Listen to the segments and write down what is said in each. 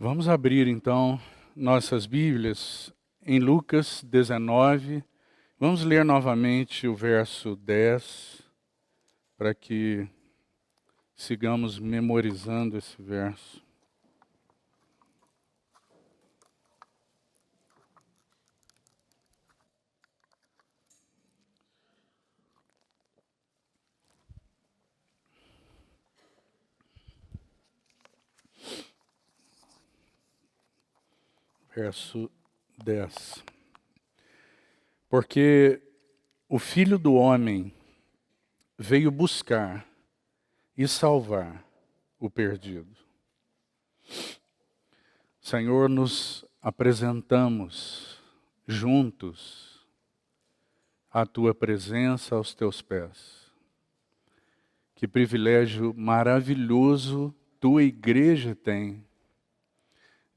Vamos abrir então nossas Bíblias em Lucas 19. Vamos ler novamente o verso 10, para que sigamos memorizando esse verso. Verso 10. Porque o Filho do Homem veio buscar e salvar o perdido. Senhor, nos apresentamos juntos à Tua presença, aos Teus pés. Que privilégio maravilhoso Tua igreja tem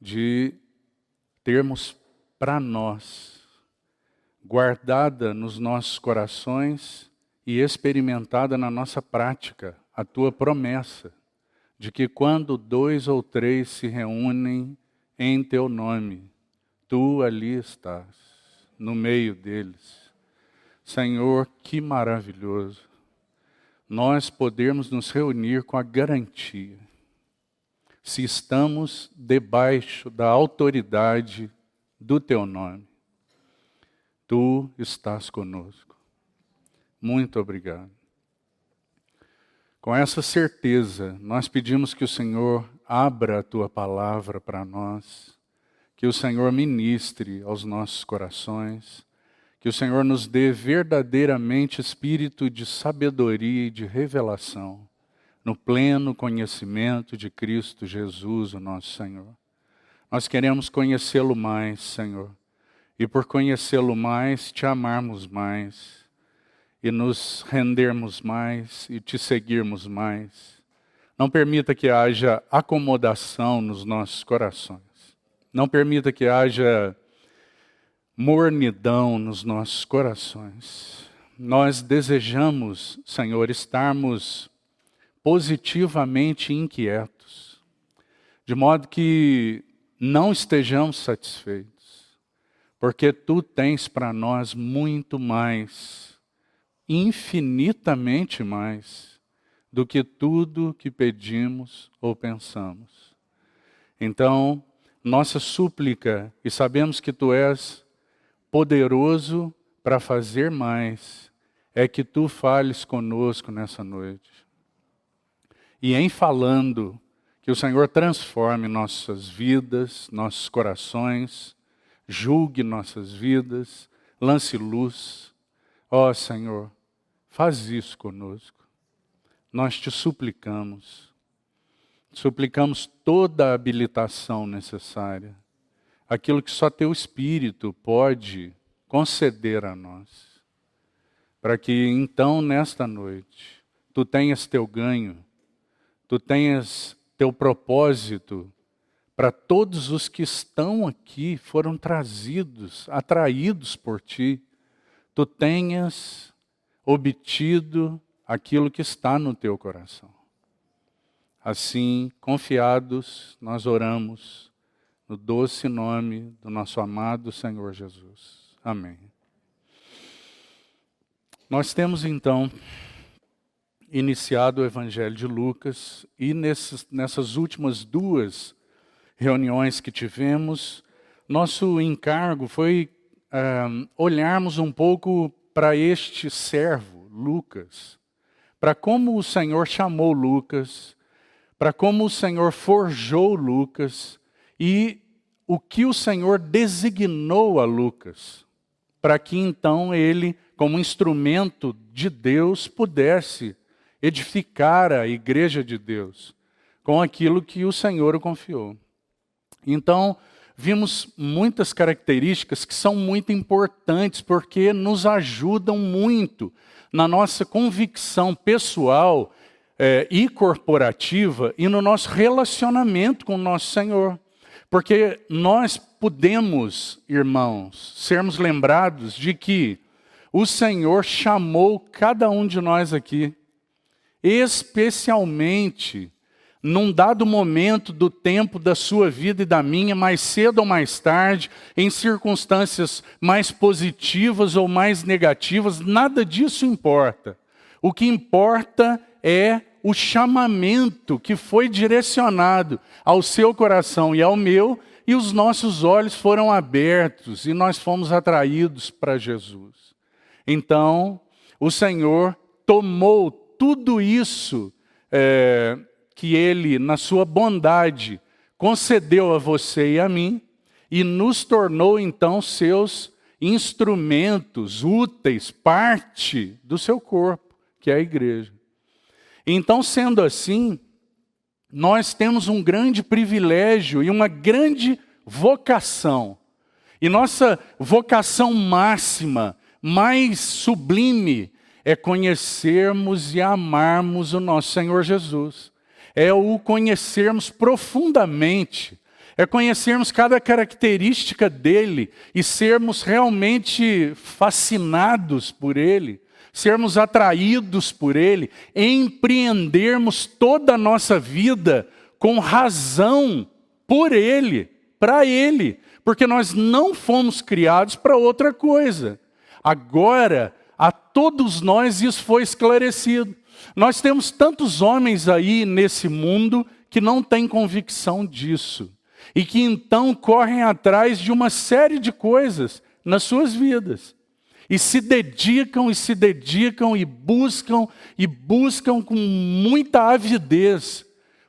de termos para nós, guardada nos nossos corações e experimentada na nossa prática, a Tua promessa de que quando 2 ou 3 se reúnem em Teu nome, Tu ali estás, no meio deles. Senhor, que maravilhoso nós podermos nos reunir com a garantia, se estamos debaixo da autoridade do Teu nome. Tu estás conosco. Muito obrigado. Com essa certeza, nós pedimos que o Senhor abra a Tua palavra para nós, que o Senhor ministre aos nossos corações, que o Senhor nos dê verdadeiramente espírito de sabedoria e de revelação, no pleno conhecimento de Cristo Jesus, o nosso Senhor. Nós queremos conhecê-lo mais, Senhor, e por conhecê-lo mais, Te amarmos mais, e nos rendermos mais, e Te seguirmos mais. Não permita que haja acomodação nos nossos corações. Não permita que haja mornidão nos nossos corações. Nós desejamos, Senhor, estarmos positivamente inquietos, de modo que não estejamos satisfeitos, porque Tu tens para nós muito mais, infinitamente mais, do que tudo que pedimos ou pensamos. Então, nossa súplica, e sabemos que Tu és poderoso para fazer mais, é que Tu fales conosco nessa noite. E em falando, que o Senhor transforme nossas vidas, nossos corações, julgue nossas vidas, lance luz. Ó Senhor, faz isso conosco. Nós Te suplicamos. Suplicamos toda a habilitação necessária. Aquilo que só Teu Espírito pode conceder a nós. Para que então, nesta noite, Tu tenhas Teu ganho, Tu tenhas Teu propósito para todos os que estão aqui, foram trazidos, atraídos por Ti. Tu tenhas obtido aquilo que está no Teu coração. Assim, confiados, nós oramos no doce nome do nosso amado Senhor Jesus. Amém. Nós temos então iniciado o Evangelho de Lucas e nessas últimas 2 reuniões que tivemos, nosso encargo foi olharmos um pouco para este servo, Lucas, para como o Senhor chamou Lucas, para como o Senhor forjou Lucas e o que o Senhor designou a Lucas, para que então ele, como instrumento de Deus, pudesse edificar a igreja de Deus com aquilo que o Senhor o confiou. Então, vimos muitas características que são muito importantes porque nos ajudam muito na nossa convicção pessoal e corporativa e no nosso relacionamento com o nosso Senhor. Porque nós podemos, irmãos, sermos lembrados de que o Senhor chamou cada um de nós aqui, especialmente num dado momento do tempo da sua vida e da minha, mais cedo ou mais tarde, em circunstâncias mais positivas ou mais negativas, nada disso importa. O que importa é o chamamento que foi direcionado ao seu coração e ao meu, e os nossos olhos foram abertos e nós fomos atraídos para Jesus. Então, o Senhor tomou tudo isso que Ele, na sua bondade, concedeu a você e a mim, e nos tornou, então, seus instrumentos úteis, parte do seu corpo, que é a igreja. Então, sendo assim, nós temos um grande privilégio e uma grande vocação. E nossa vocação máxima, mais sublime, é conhecermos e amarmos o nosso Senhor Jesus. É o conhecermos profundamente, é conhecermos cada característica dele e sermos realmente fascinados por ele, sermos atraídos por ele, empreendermos toda a nossa vida com razão por ele, para ele, porque nós não fomos criados para outra coisa. Agora, a todos nós isso foi esclarecido. Nós temos tantos homens aí nesse mundo que não têm convicção disso. E que então correm atrás de uma série de coisas nas suas vidas. E se dedicam e buscam com muita avidez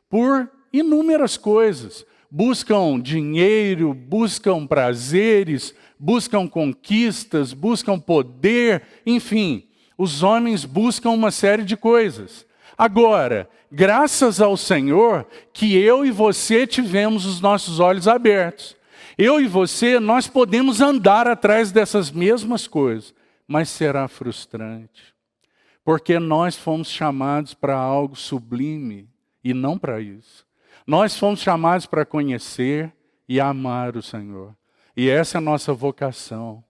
por inúmeras coisas. Buscam dinheiro, buscam prazeres, buscam conquistas, buscam poder, enfim, os homens buscam uma série de coisas. Agora, graças ao Senhor, que eu e você tivemos os nossos olhos abertos. Eu e você, nós podemos andar atrás dessas mesmas coisas, mas será frustrante, porque nós fomos chamados para algo sublime e não para isso. Nós fomos chamados para conhecer e amar o Senhor. E essa é a nossa vocação.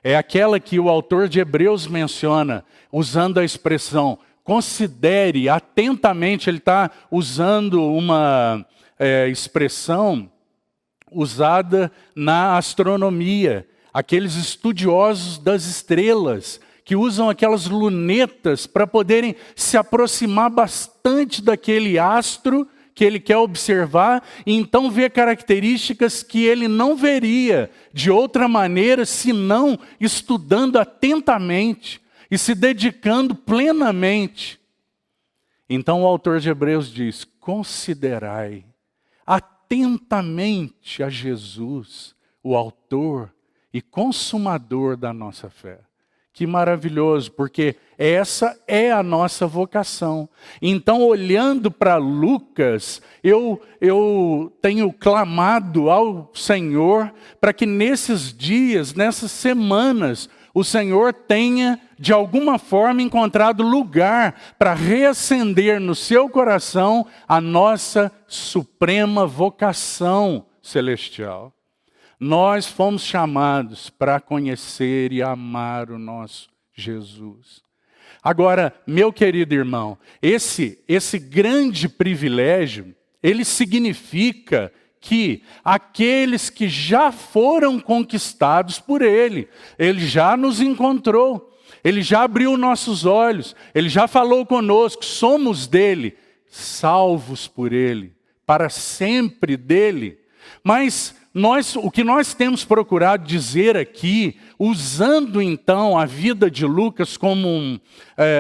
É aquela que o autor de Hebreus menciona, usando a expressão, considere atentamente, ele está usando uma expressão usada na astronomia, aqueles estudiosos das estrelas, que usam aquelas lunetas para poderem se aproximar bastante daquele astro que ele quer observar, e então ver características que ele não veria de outra maneira, senão estudando atentamente e se dedicando plenamente. Então o autor de Hebreus diz, considerai atentamente a Jesus, o autor e consumador da nossa fé. Que maravilhoso, porque essa é a nossa vocação. Então, olhando para Lucas, eu tenho clamado ao Senhor para que nesses dias, nessas semanas, o Senhor tenha, de alguma forma, encontrado lugar para reacender no seu coração a nossa suprema vocação celestial. Nós fomos chamados para conhecer e amar o nosso Jesus. Agora, meu querido irmão, esse grande privilégio, ele significa que aqueles que já foram conquistados por Ele já nos encontrou, Ele já abriu nossos olhos, Ele já falou conosco, somos dele, salvos por Ele, para sempre dele. Mas o que nós temos procurado dizer aqui, usando então a vida de Lucas como um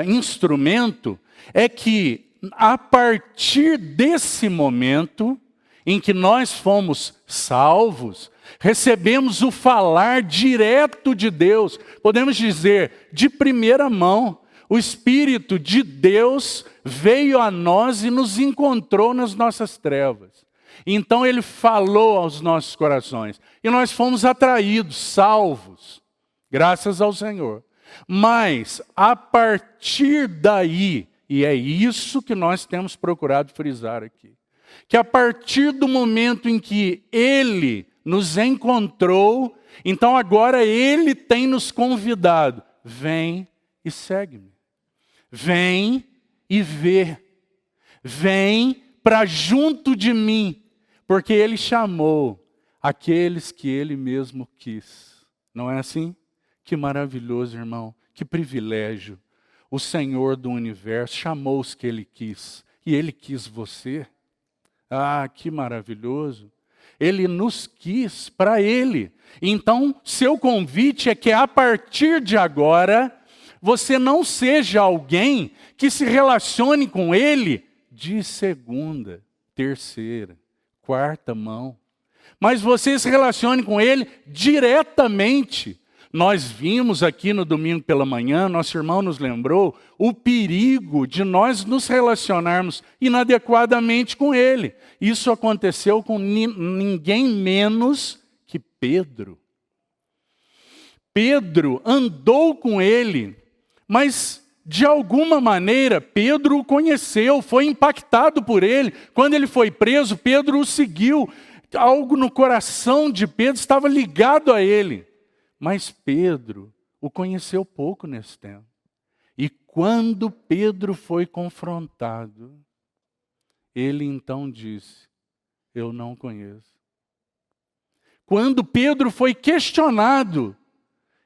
instrumento, é que a partir desse momento em que nós fomos salvos, recebemos o falar direto de Deus, podemos dizer, de primeira mão. O Espírito de Deus veio a nós e nos encontrou nas nossas trevas. Então ele falou aos nossos corações. E nós fomos atraídos, salvos, graças ao Senhor. Mas, a partir daí, e é isso que nós temos procurado frisar aqui, que a partir do momento em que Ele nos encontrou, então agora Ele tem nos convidado. Vem e segue-me. Vem e vê. Vem para junto de mim, porque ele chamou aqueles que ele mesmo quis. Não é assim? Que maravilhoso, irmão, que privilégio. O Senhor do universo chamou os que ele quis, e ele quis você. Ah, que maravilhoso. Ele nos quis para ele. Então, seu convite é que a partir de agora, você não seja alguém que se relacione com ele de segunda, terceira, quarta mão. Mas você se relacione com ele diretamente. Nós vimos aqui no domingo pela manhã, nosso irmão nos lembrou, o perigo de nós nos relacionarmos inadequadamente com ele. Isso aconteceu com ninguém menos que Pedro. Pedro andou com ele, mas de alguma maneira Pedro o conheceu, foi impactado por ele. Quando ele foi preso, Pedro o seguiu. Algo no coração de Pedro estava ligado a ele. Mas Pedro o conheceu pouco nesse tempo. E quando Pedro foi confrontado, ele então disse: eu não conheço. Quando Pedro foi questionado,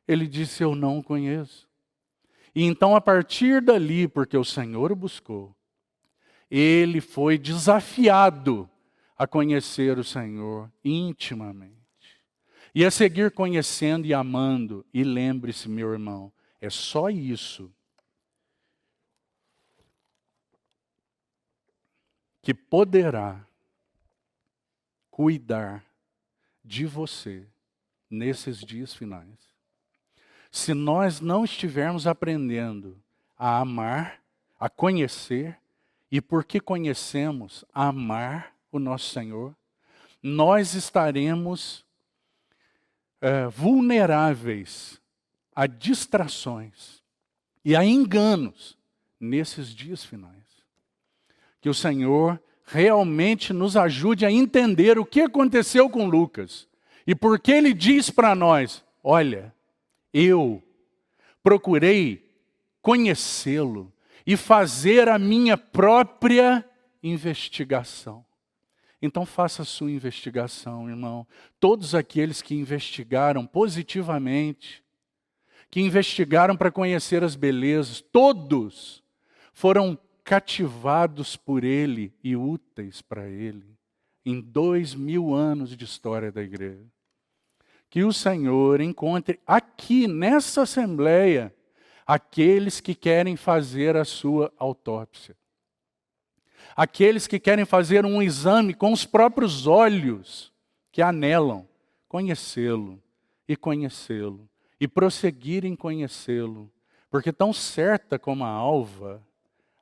ele disse: eu não conheço. E então, a partir dali, porque o Senhor o buscou, ele foi desafiado a conhecer o Senhor intimamente. E a seguir conhecendo e amando. E lembre-se, meu irmão, é só isso que poderá cuidar de você nesses dias finais. Se nós não estivermos aprendendo a amar, a conhecer, e porque conhecemos, a amar o nosso Senhor, nós estaremos vulneráveis a distrações e a enganos nesses dias finais. Que o Senhor realmente nos ajude a entender o que aconteceu com Lucas e por que ele diz para nós: olha, eu procurei conhecê-lo e fazer a minha própria investigação. Então faça a sua investigação, irmão. Todos aqueles que investigaram positivamente, que investigaram para conhecer as belezas, todos foram cativados por ele e úteis para ele em 2000 anos de história da igreja. Que o Senhor encontre aqui nessa assembleia aqueles que querem fazer a sua autópsia. Aqueles que querem fazer um exame com os próprios olhos, que anelam conhecê-lo e prosseguir em conhecê-lo, porque tão certa como a alva,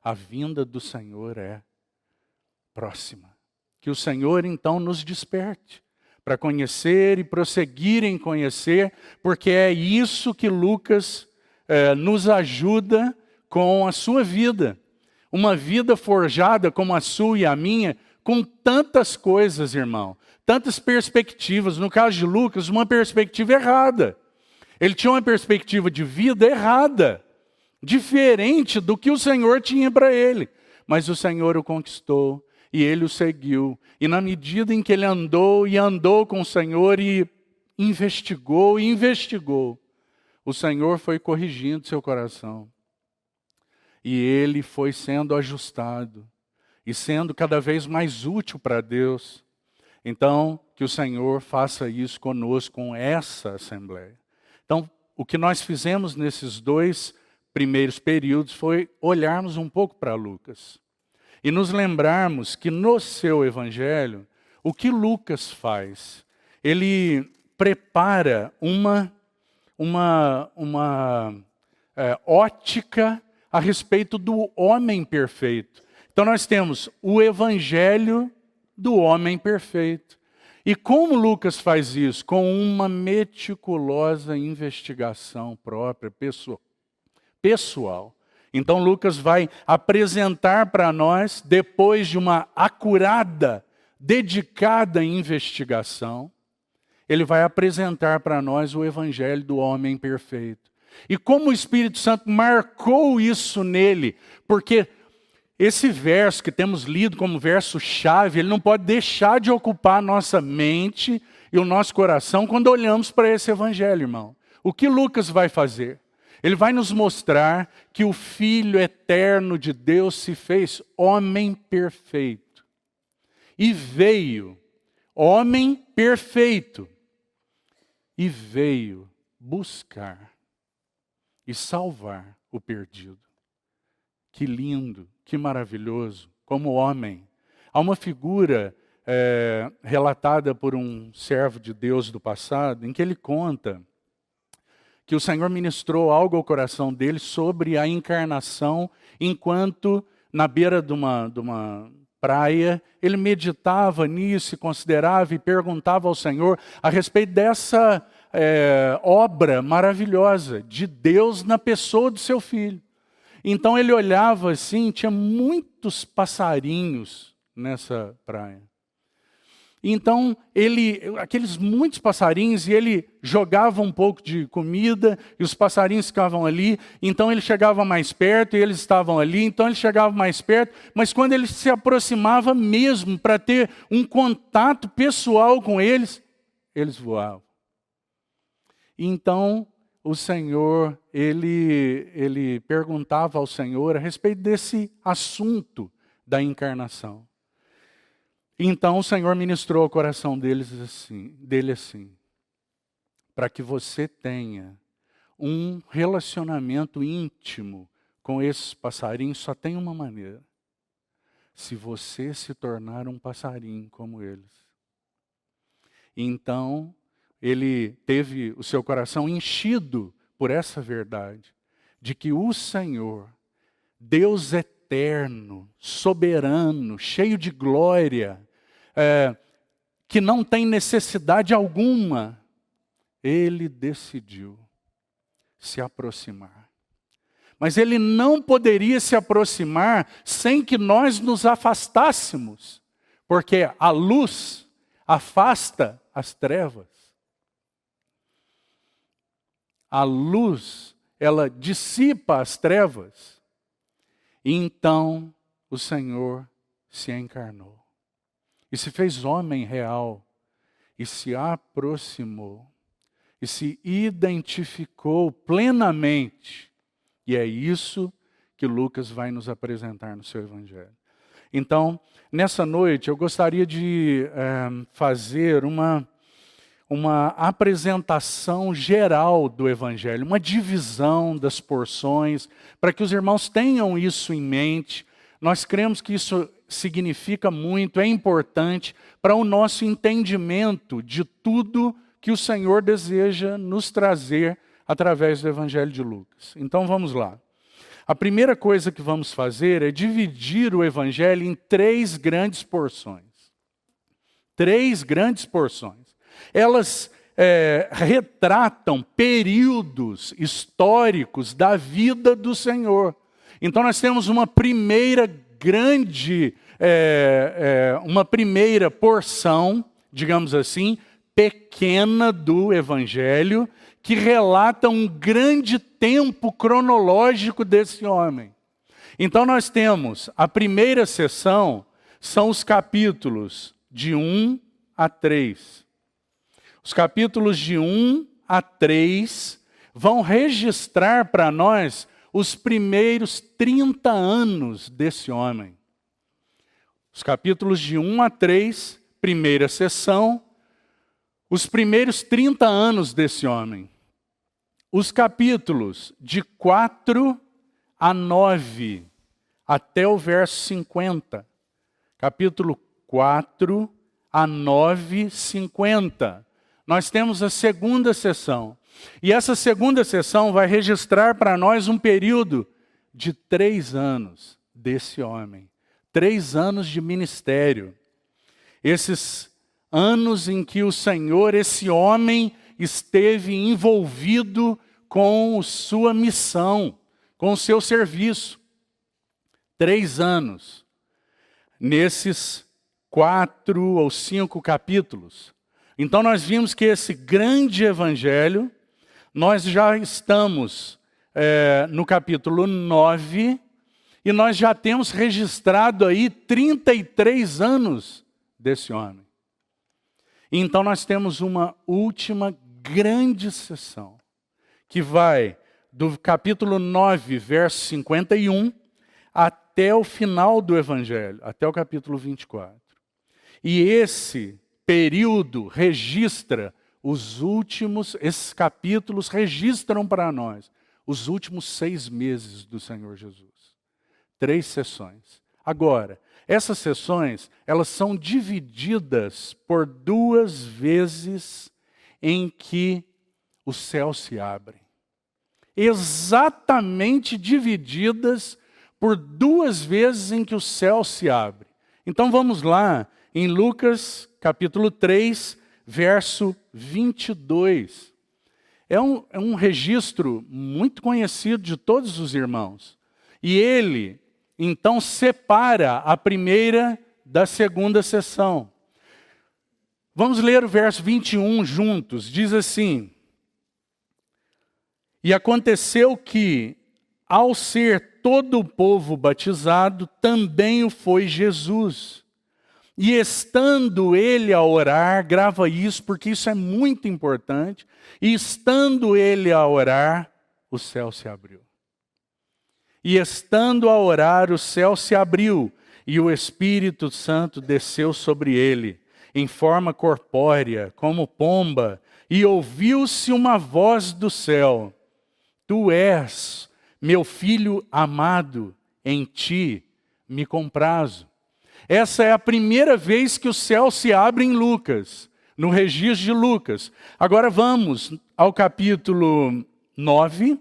a vinda do Senhor é próxima. Que o Senhor então nos desperte para conhecer e prosseguir em conhecer, porque é isso que Lucas nos ajuda com a sua vida. Uma vida forjada como a sua e a minha, com tantas coisas, irmão, tantas perspectivas. No caso de Lucas, uma perspectiva errada. Ele tinha uma perspectiva de vida errada, diferente do que o Senhor tinha para ele. Mas o Senhor o conquistou e ele o seguiu. E na medida em que ele andou com o Senhor e investigou, o Senhor foi corrigindo seu coração. E ele foi sendo ajustado e sendo cada vez mais útil para Deus. Então, que o Senhor faça isso conosco, com essa assembleia. Então, o que nós fizemos nesses 2 primeiros períodos foi olharmos um pouco para Lucas. E nos lembrarmos que no seu evangelho, o que Lucas faz? Ele prepara uma ótica a respeito do homem perfeito. Então nós temos o evangelho do homem perfeito. E como Lucas faz isso? Com uma meticulosa investigação própria, pessoal. Então Lucas vai apresentar para nós, depois de uma acurada, dedicada investigação, ele vai apresentar para nós o evangelho do homem perfeito. E como o Espírito Santo marcou isso nele, porque esse verso que temos lido como verso-chave, ele não pode deixar de ocupar a nossa mente e o nosso coração quando olhamos para esse evangelho, irmão. O que Lucas vai fazer? Ele vai nos mostrar que o Filho eterno de Deus se fez homem perfeito. E veio, homem perfeito, e veio buscar e salvar o perdido. Que lindo, que maravilhoso, como homem. Há uma figura relatada por um servo de Deus do passado, em que ele conta que o Senhor ministrou algo ao coração dele sobre a encarnação, enquanto na beira de uma praia, ele meditava nisso, e considerava e perguntava ao Senhor a respeito dessa obra maravilhosa de Deus na pessoa do seu Filho. Então ele olhava assim, tinha muitos passarinhos nessa praia. Então, aqueles muitos passarinhos, e ele jogava um pouco de comida, e os passarinhos ficavam ali, então ele chegava mais perto, e eles estavam ali, então ele chegava mais perto, mas quando ele se aproximava mesmo para ter um contato pessoal com eles, eles voavam. Então, o Senhor, ele perguntava ao Senhor a respeito desse assunto da encarnação. Então o Senhor ministrou ao coração dele assim, para que você tenha um relacionamento íntimo com esses passarinhos, só tem uma maneira: se você se tornar um passarinho como eles. Então ele teve o seu coração enchido por essa verdade, de que o Senhor, Deus eterno, soberano, cheio de glória, que não tem necessidade alguma, ele decidiu se aproximar. Mas ele não poderia se aproximar sem que nós nos afastássemos, porque a luz afasta as trevas. A luz, ela dissipa as trevas. E então o Senhor se encarnou. E se fez homem real, e se aproximou, e se identificou plenamente. E é isso que Lucas vai nos apresentar no seu evangelho. Então, nessa noite, eu gostaria de fazer uma apresentação geral do evangelho, uma divisão das porções, para que os irmãos tenham isso em mente. Nós cremos que isso significa muito, é importante para o nosso entendimento de tudo que o Senhor deseja nos trazer através do Evangelho de Lucas. Então vamos lá. A primeira coisa que vamos fazer é dividir o Evangelho em 3 grandes porções. 3 grandes porções. Elas retratam períodos históricos da vida do Senhor. Então nós temos uma primeira uma primeira porção, digamos assim, pequena do Evangelho, que relata um grande tempo cronológico desse homem. Então nós temos, a primeira seção, são os capítulos de 1 a 3. Os capítulos de 1 a 3 vão registrar para nós os primeiros 30 anos desse homem. Os capítulos de 1 a 3, primeira sessão, os primeiros 30 anos desse homem. Os capítulos de 4 a 9, até o verso 50. Capítulo 4 a 9, 50. Nós temos a segunda sessão. E essa segunda sessão vai registrar para nós um período de 3 anos desse homem. 3 anos de ministério. Esses anos em que o Senhor, esse homem, esteve envolvido com sua missão, com o seu serviço. 3 anos. Nesses 4 ou 5 capítulos. Então nós vimos que esse grande evangelho, nós já estamos no capítulo 9, E nós já temos registrado aí 33 anos desse homem. Então nós temos uma última grande sessão, que vai do capítulo 9, verso 51, até o final do Evangelho, até o capítulo 24. E esse período registra esses capítulos registram para nós os últimos 6 meses do Senhor Jesus. 3 sessões. Agora, essas sessões, elas são divididas por 2 vezes em que os céus se abrem. Exatamente divididas por 2 vezes em que o céu se abre. Então vamos lá, em Lucas capítulo 3, verso 22. É um registro muito conhecido de todos os irmãos. E ele, então, separa a primeira da segunda sessão. Vamos ler o verso 21 juntos. Diz assim: E aconteceu que, ao ser todo o povo batizado, também o foi Jesus. E estando ele a orar, grava isso porque isso é muito importante, e estando ele a orar, o céu se abriu. E estando a orar, o céu se abriu, e o Espírito Santo desceu sobre ele, em forma corpórea, como pomba, e ouviu-se uma voz do céu: Tu és meu filho amado, em ti me comprazo. Essa é a primeira vez que o céu se abre em Lucas, no registro de Lucas. Agora vamos ao capítulo 9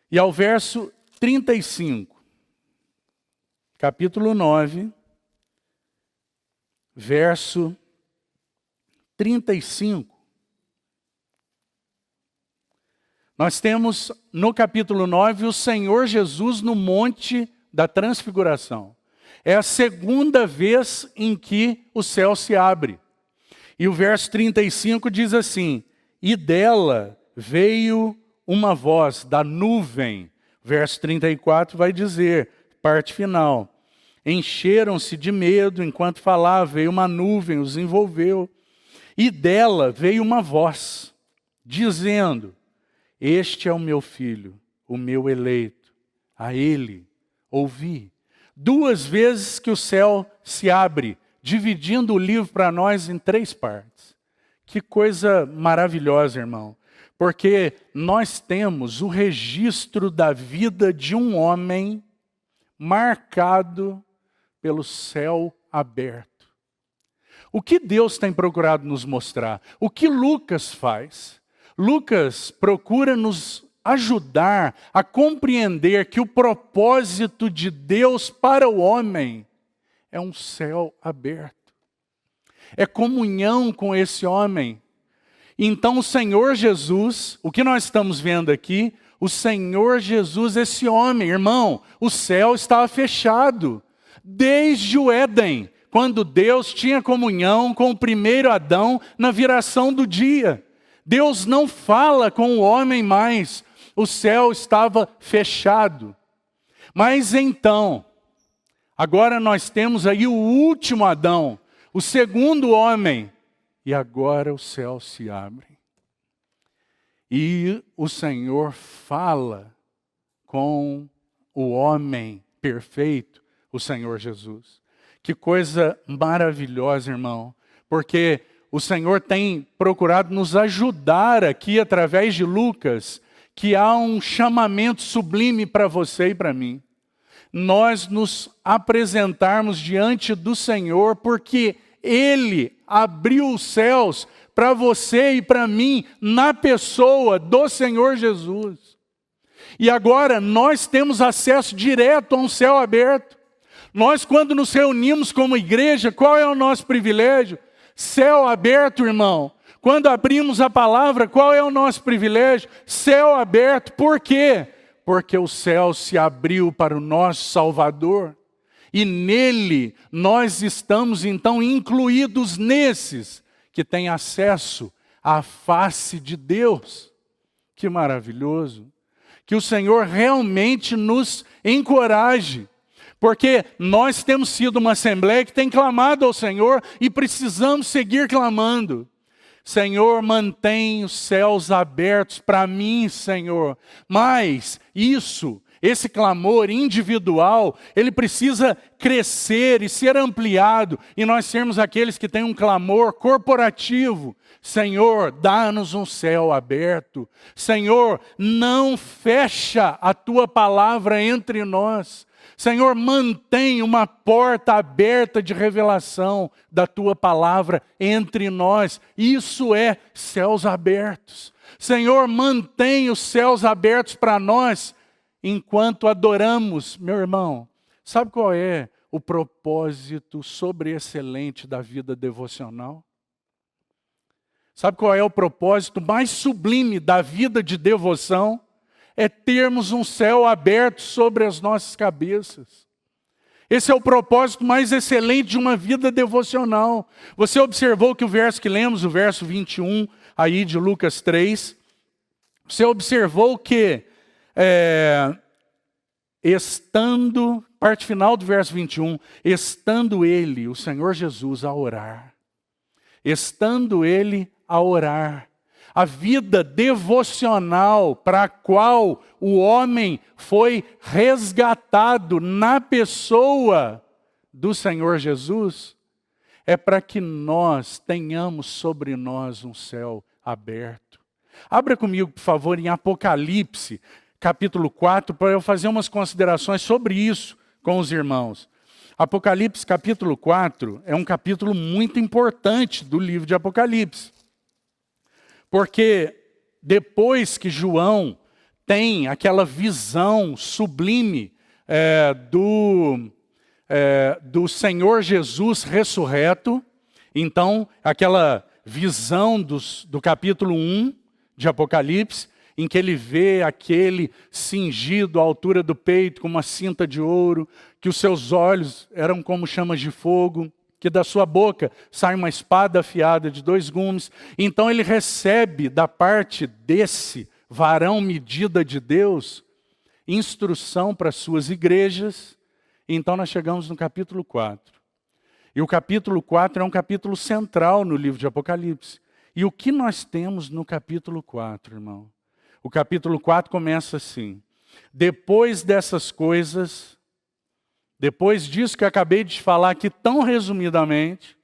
e ao verso 35. Capítulo 9, verso 35. Nós temos no capítulo 9 o Senhor Jesus no Monte da Transfiguração. É a segunda vez em que o céu se abre. E o verso 35 diz assim: E dela veio uma voz da nuvem. Verso 34 vai dizer, parte final: Encheram-se de medo enquanto falava, veio uma nuvem, os envolveu. E dela veio uma voz, dizendo: Este é o meu filho, o meu eleito, a ele ouvi. 2 vezes que o céu se abre, dividindo o livro para nós em 3 partes. Que coisa maravilhosa, irmão. Porque nós temos o registro da vida de um homem marcado pelo céu aberto. O que Deus tem procurado nos mostrar? O que Lucas faz? Lucas procura nos ajudar a compreender que o propósito de Deus para o homem é um céu aberto. É comunhão com esse homem. Então o Senhor Jesus, o que nós estamos vendo aqui, o Senhor Jesus, esse homem, irmão, o céu estava fechado. Desde o Éden, quando Deus tinha comunhão com o primeiro Adão na viração do dia. Deus não fala com o homem mais. O céu estava fechado. Mas então, agora nós temos aí o último Adão, o segundo homem. E agora o céu se abre. E o Senhor fala com o homem perfeito, o Senhor Jesus. Que coisa maravilhosa, irmão. Porque o Senhor tem procurado nos ajudar aqui através de Lucas, que há um chamamento sublime para você e para mim. Nós nos apresentarmos diante do Senhor, porque Ele abriu os céus para você e para mim, na pessoa do Senhor Jesus. E agora nós temos acesso direto a um céu aberto. Nós, quando nos reunimos como igreja, qual é o nosso privilégio? Céu aberto, irmão. Quando abrimos a palavra, qual é o nosso privilégio? Céu aberto. Por quê? Porque o céu se abriu para o nosso Salvador. E nele nós estamos então incluídos nesses que têm acesso à face de Deus. Que maravilhoso. que o Senhor realmente nos encoraje. Porque nós temos sido uma assembleia que tem clamado ao Senhor e precisamos seguir clamando. Senhor, mantém os céus abertos para mim, Senhor. Mas esse clamor individual, ele precisa crescer e ser ampliado. E nós sermos aqueles que têm um clamor corporativo. Senhor, dá-nos um céu aberto. Senhor, não fecha a tua palavra entre nós. Senhor, mantém uma porta aberta de revelação da tua palavra entre nós. Isso é céus abertos. Senhor, mantém os céus abertos para nós enquanto adoramos. Meu irmão, sabe qual é o propósito sobreexcelente da vida devocional? Sabe qual é o propósito mais sublime da vida de devoção? É termos um céu aberto sobre as nossas cabeças. Esse é o propósito mais excelente de uma vida devocional. Você observou que o verso que lemos, o verso 21, aí de Lucas 3, você observou que, parte final do verso 21, estando ele, o Senhor Jesus, a orar. Estando ele a orar. A vida devocional para a qual o homem foi resgatado na pessoa do Senhor Jesus, é para que nós tenhamos sobre nós um céu aberto. Abra comigo, por favor, em Apocalipse, capítulo 4, para eu fazer umas considerações sobre isso com os irmãos. Apocalipse, capítulo 4, é um capítulo muito importante do livro de Apocalipse. Porque depois que João tem aquela visão sublime do Senhor Jesus ressurreto, então aquela visão do capítulo 1 de Apocalipse, em que ele vê aquele cingido à altura do peito com uma cinta de ouro, que os seus olhos eram como chamas de fogo, que da sua boca sai uma espada afiada de 2 gumes. Então ele recebe da parte desse varão medida de Deus, instrução para as suas igrejas. Então nós chegamos no capítulo 4. E o capítulo 4 é um capítulo central no livro de Apocalipse. E o que nós temos no capítulo 4, irmão? O capítulo 4 começa assim: depois dessas coisas, depois disso que eu acabei de falar aqui tão resumidamente,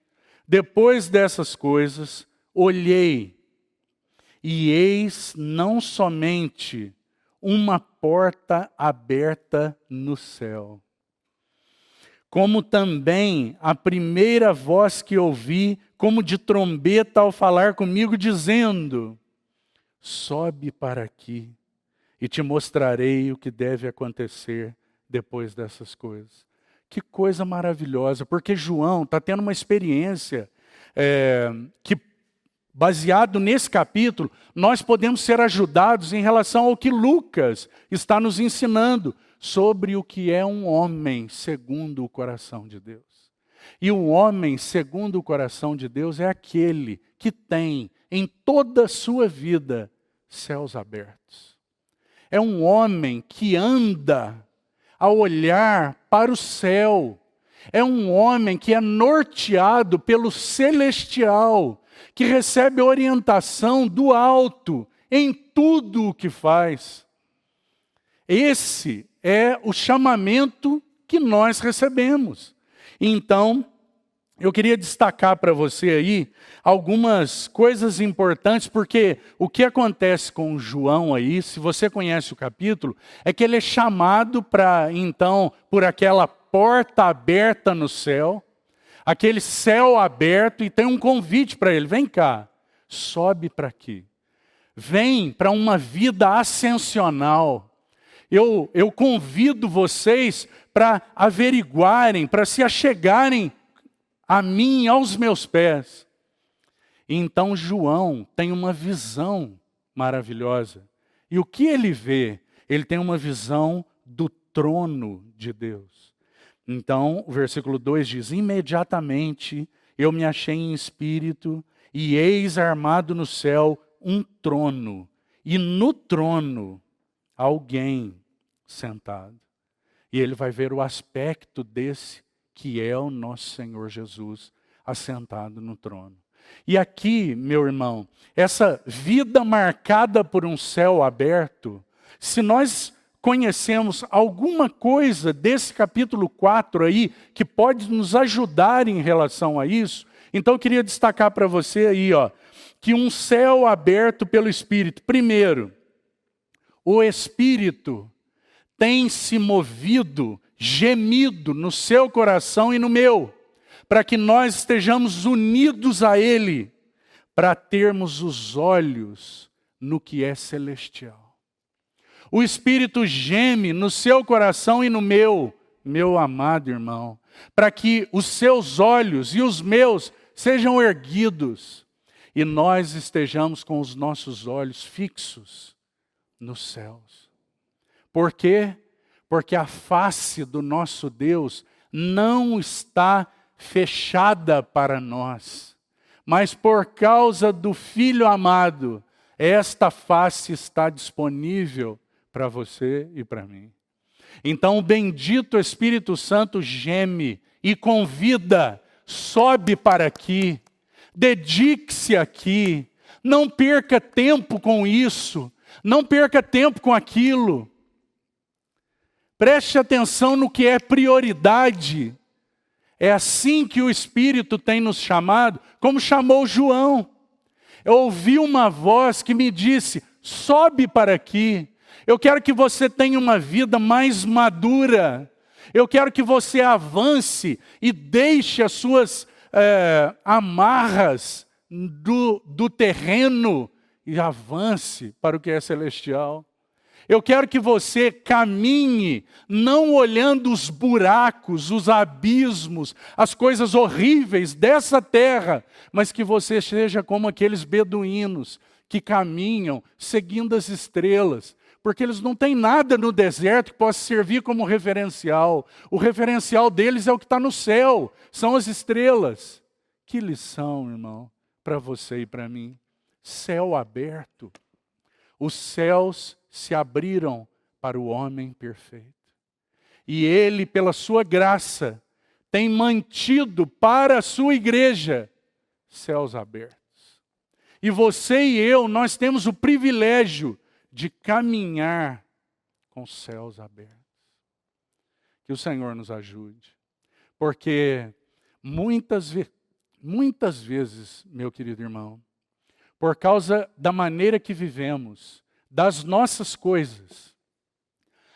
depois dessas coisas, olhei, e eis não somente uma porta aberta no céu, como também a primeira voz que ouvi, como de trombeta ao falar comigo, dizendo: sobe para aqui, e te mostrarei o que deve acontecer depois dessas coisas. Que coisa maravilhosa, porque João está tendo uma experiência que, baseado nesse capítulo, nós podemos ser ajudados em relação ao que Lucas está nos ensinando sobre o que é um homem segundo o coração de Deus. E um homem segundo o coração de Deus é aquele que tem em toda a sua vida céus abertos. É um homem que anda a olhar para o céu. É um homem que é norteado pelo celestial, que recebe orientação do alto em tudo o que faz. Esse é o chamamento que nós recebemos. Então, eu queria destacar para você aí algumas coisas importantes, porque o que acontece com João aí, se você conhece o capítulo, é que ele é chamado para, então, por aquela porta aberta no céu, aquele céu aberto, e tem um convite para ele: vem cá, sobe para aqui. Vem para uma vida ascensional. Eu convido vocês para averiguarem, para se achegarem a mim, aos meus pés. Então João tem uma visão maravilhosa. E o que ele vê? Ele tem uma visão do trono de Deus. Então, o versículo 2 diz: imediatamente eu me achei em espírito, e eis armado no céu um trono. E no trono alguém sentado. E ele vai ver o aspecto desse que é o nosso Senhor Jesus assentado no trono. E aqui, meu irmão, essa vida marcada por um céu aberto, se nós conhecemos alguma coisa desse capítulo 4 aí, que pode nos ajudar em relação a isso, então eu queria destacar para você aí, que um céu aberto pelo Espírito. Primeiro, o Espírito tem se movido, gemido no seu coração e no meu, para que nós estejamos unidos a Ele, para termos os olhos no que é celestial. O Espírito geme no seu coração e no meu amado irmão, para que os seus olhos e os meus sejam erguidos e nós estejamos com os nossos olhos fixos nos céus. Por quê? Porque a face do nosso Deus não está fechada para nós, mas por causa do Filho amado, esta face está disponível para você e para mim. Então o bendito Espírito Santo geme e convida, sobe para aqui, dedique-se aqui, não perca tempo com isso, não perca tempo com aquilo. Preste atenção no que é prioridade. É assim que o Espírito tem nos chamado, como chamou João. Eu ouvi uma voz que me disse, sobe para aqui. Eu quero que você tenha uma vida mais madura. Eu quero que você avance e deixe as suas amarras do terreno e avance para o que é celestial. Eu quero que você caminhe, não olhando os buracos, os abismos, as coisas horríveis dessa terra, mas que você seja como aqueles beduínos que caminham seguindo as estrelas, porque eles não têm nada no deserto que possa servir como referencial. O referencial deles é o que está no céu, são as estrelas. Que lição, irmão, para você e para mim. Céu aberto. Os céus se abriram para o homem perfeito. E Ele, pela sua graça, tem mantido para a sua igreja céus abertos. E você e eu, nós temos o privilégio de caminhar com céus abertos. Que o Senhor nos ajude. Porque muitas vezes, meu querido irmão, por causa da maneira que vivemos, das nossas coisas,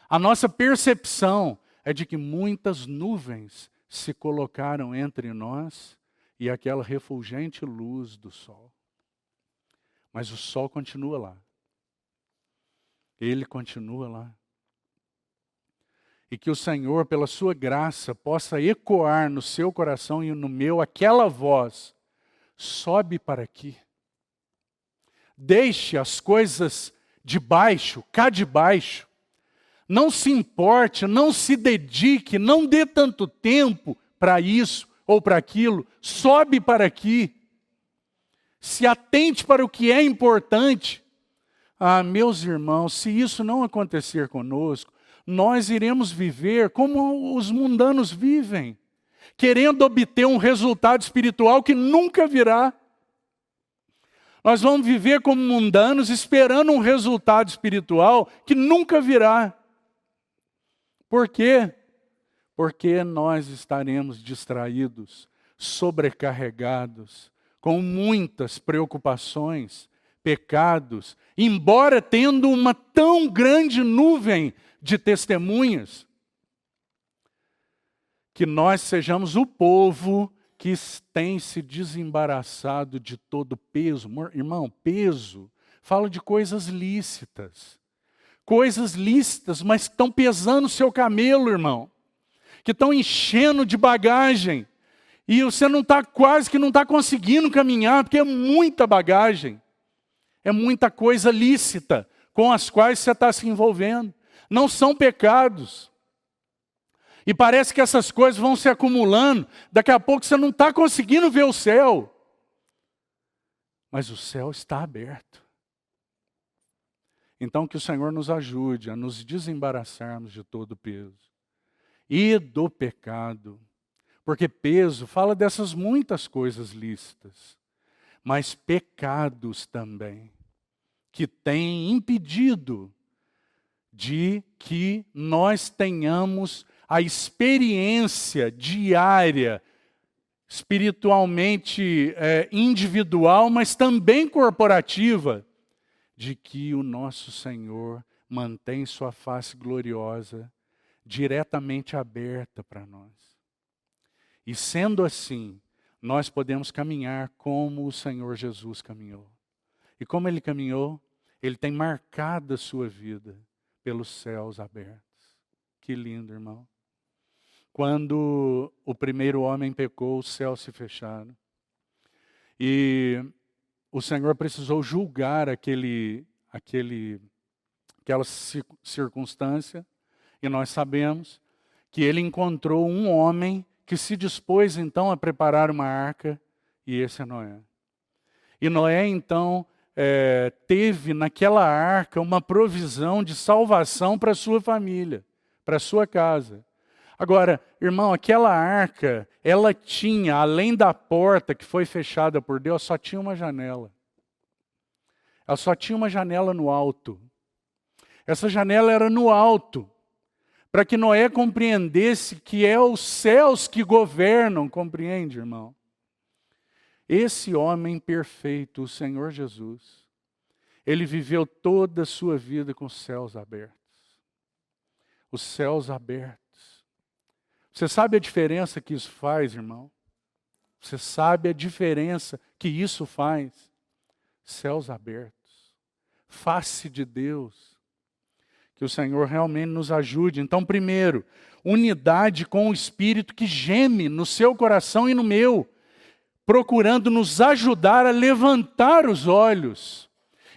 a nossa percepção é de que muitas nuvens se colocaram entre nós e aquela refulgente luz do sol. Mas o sol continua lá. Ele continua lá. E que o Senhor, pela sua graça, possa ecoar no seu coração e no meu aquela voz. Sobe para aqui. Deixe as coisas de baixo, cá de baixo. Não se importe, não se dedique, não dê tanto tempo para isso ou para aquilo. Sobe para aqui. Se atente para o que é importante. Ah, meus irmãos, se isso não acontecer conosco, nós iremos viver como os mundanos vivem, querendo obter um resultado espiritual que nunca virá. Nós vamos viver como mundanos esperando um resultado espiritual que nunca virá. Por quê? Porque nós estaremos distraídos, sobrecarregados, com muitas preocupações, pecados, embora tendo uma tão grande nuvem de testemunhas, que nós sejamos o povo que tem se desembaraçado de todo peso. Irmão, peso, fala de coisas lícitas. Coisas lícitas, mas que estão pesando o seu camelo, irmão. Que estão enchendo de bagagem. E você quase que não está conseguindo caminhar, porque é muita bagagem. É muita coisa lícita com as quais você está se envolvendo. Não são pecados. E parece que essas coisas vão se acumulando. Daqui a pouco você não está conseguindo ver o céu. Mas o céu está aberto. Então que o Senhor nos ajude a nos desembaraçarmos de todo o peso e do pecado. Porque peso fala dessas muitas coisas lícitas, mas pecados também, que têm impedido de que nós tenhamos a experiência diária, espiritualmente individual, mas também corporativa, de que o nosso Senhor mantém sua face gloriosa diretamente aberta para nós. E sendo assim, nós podemos caminhar como o Senhor Jesus caminhou. E como Ele caminhou, Ele tem marcado a sua vida pelos céus abertos. Que lindo, irmão. Quando o primeiro homem pecou, os céus se fecharam. E o Senhor precisou julgar aquela circunstância. E nós sabemos que Ele encontrou um homem que se dispôs então a preparar uma arca, e esse é Noé. E Noé então teve naquela arca uma provisão de salvação para a sua família, para a sua casa. Agora, irmão, aquela arca, ela tinha, além da porta que foi fechada por Deus, só tinha uma janela. Ela só tinha uma janela no alto. Essa janela era no alto, para que Noé compreendesse que é os céus que governam, compreende, irmão? Esse homem perfeito, o Senhor Jesus, ele viveu toda a sua vida com os céus abertos. Os céus abertos. Você sabe a diferença que isso faz, irmão? Você sabe a diferença que isso faz? Céus abertos. Face de Deus. Que o Senhor realmente nos ajude. Então, primeiro, unidade com o Espírito que geme no seu coração e no meu, procurando nos ajudar a levantar os olhos.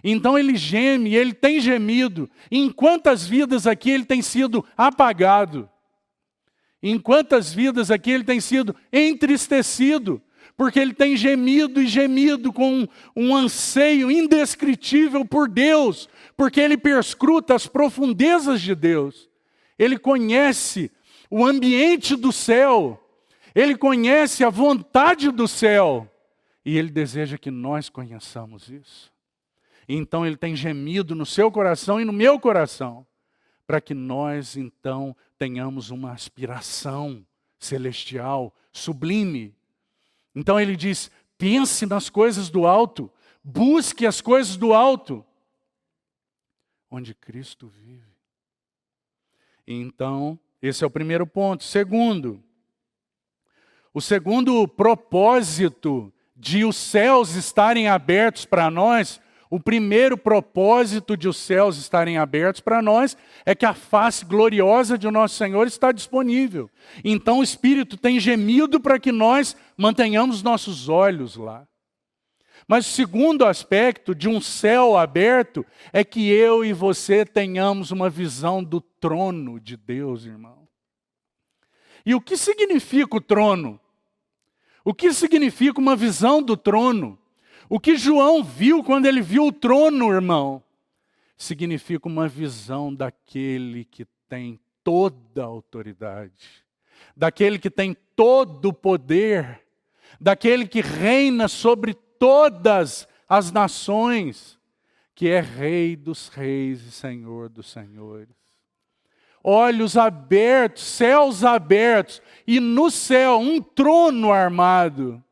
Então ele geme, ele tem gemido. Em quantas vidas aqui ele tem sido apagado? Em quantas vidas aqui ele tem sido entristecido? Porque ele tem gemido e gemido com um anseio indescritível por Deus, porque ele perscruta as profundezas de Deus. Ele conhece o ambiente do céu, ele conhece a vontade do céu, e ele deseja que nós conheçamos isso. Então ele tem gemido no seu coração e no meu coração, para que nós então tenhamos uma aspiração celestial, sublime. Então ele diz, pense nas coisas do alto, busque as coisas do alto, onde Cristo vive. Então, esse é o primeiro ponto. Segundo, o segundo propósito de os céus estarem abertos para nós, o primeiro propósito de os céus estarem abertos para nós é que a face gloriosa de nosso Senhor está disponível. Então o Espírito tem gemido para que nós mantenhamos nossos olhos lá. Mas o segundo aspecto de um céu aberto é que eu e você tenhamos uma visão do trono de Deus, irmão. E o que significa o trono? O que significa uma visão do trono? O que João viu quando ele viu o trono, irmão, significa uma visão daquele que tem toda a autoridade, daquele que tem todo o poder, daquele que reina sobre todas as nações, que é Rei dos reis e Senhor dos senhores. Olhos abertos, céus abertos, e no céu um trono armado.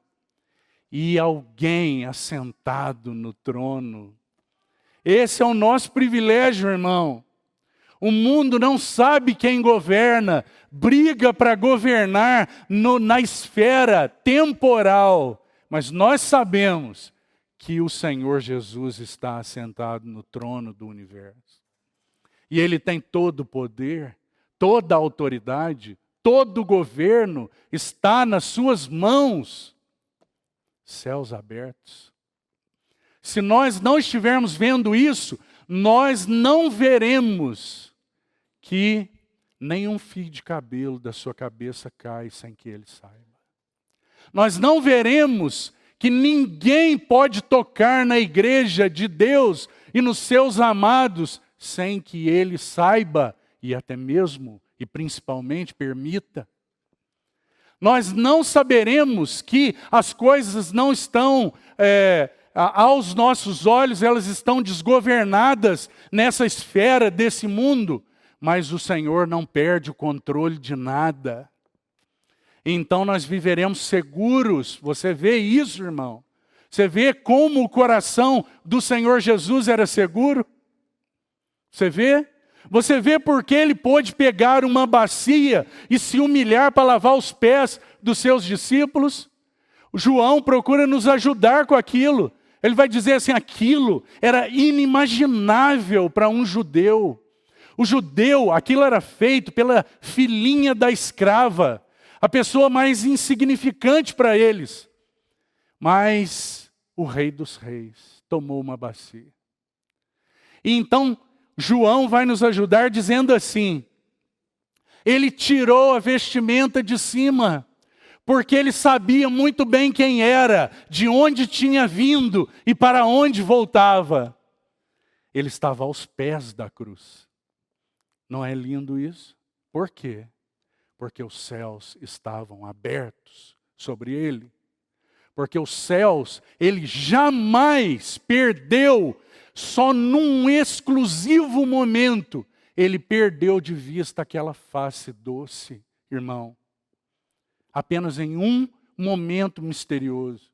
E alguém assentado no trono. Esse é o nosso privilégio, irmão. O mundo não sabe quem governa, briga para governar na esfera temporal. Mas nós sabemos que o Senhor Jesus está assentado no trono do universo. E Ele tem todo o poder, toda a autoridade, todo o governo está nas suas mãos. Céus abertos. Se nós não estivermos vendo isso, nós não veremos que nenhum fio de cabelo da sua cabeça cai sem que ele saiba. Nós não veremos que ninguém pode tocar na igreja de Deus e nos seus amados sem que ele saiba e até mesmo e principalmente permita. Nós não saberemos que as coisas não estão, aos nossos olhos, elas estão desgovernadas nessa esfera desse mundo, mas o Senhor não perde o controle de nada. Então nós viveremos seguros. Você vê isso, irmão? Você vê como o coração do Senhor Jesus era seguro? Você vê? Você vê porque ele pôde pegar uma bacia e se humilhar para lavar os pés dos seus discípulos? O João procura nos ajudar com aquilo. Ele vai dizer assim, aquilo era inimaginável para um judeu. O judeu, aquilo era feito pela filhinha da escrava, a pessoa mais insignificante para eles. Mas o Rei dos Reis tomou uma bacia. E então João vai nos ajudar dizendo assim, ele tirou a vestimenta de cima, porque ele sabia muito bem quem era, de onde tinha vindo e para onde voltava. Ele estava aos pés da cruz. Não é lindo isso? Por quê? Porque os céus estavam abertos sobre ele. Porque os céus, ele jamais perdeu, só num exclusivo momento, ele perdeu de vista aquela face doce, irmão. Apenas em um momento misterioso.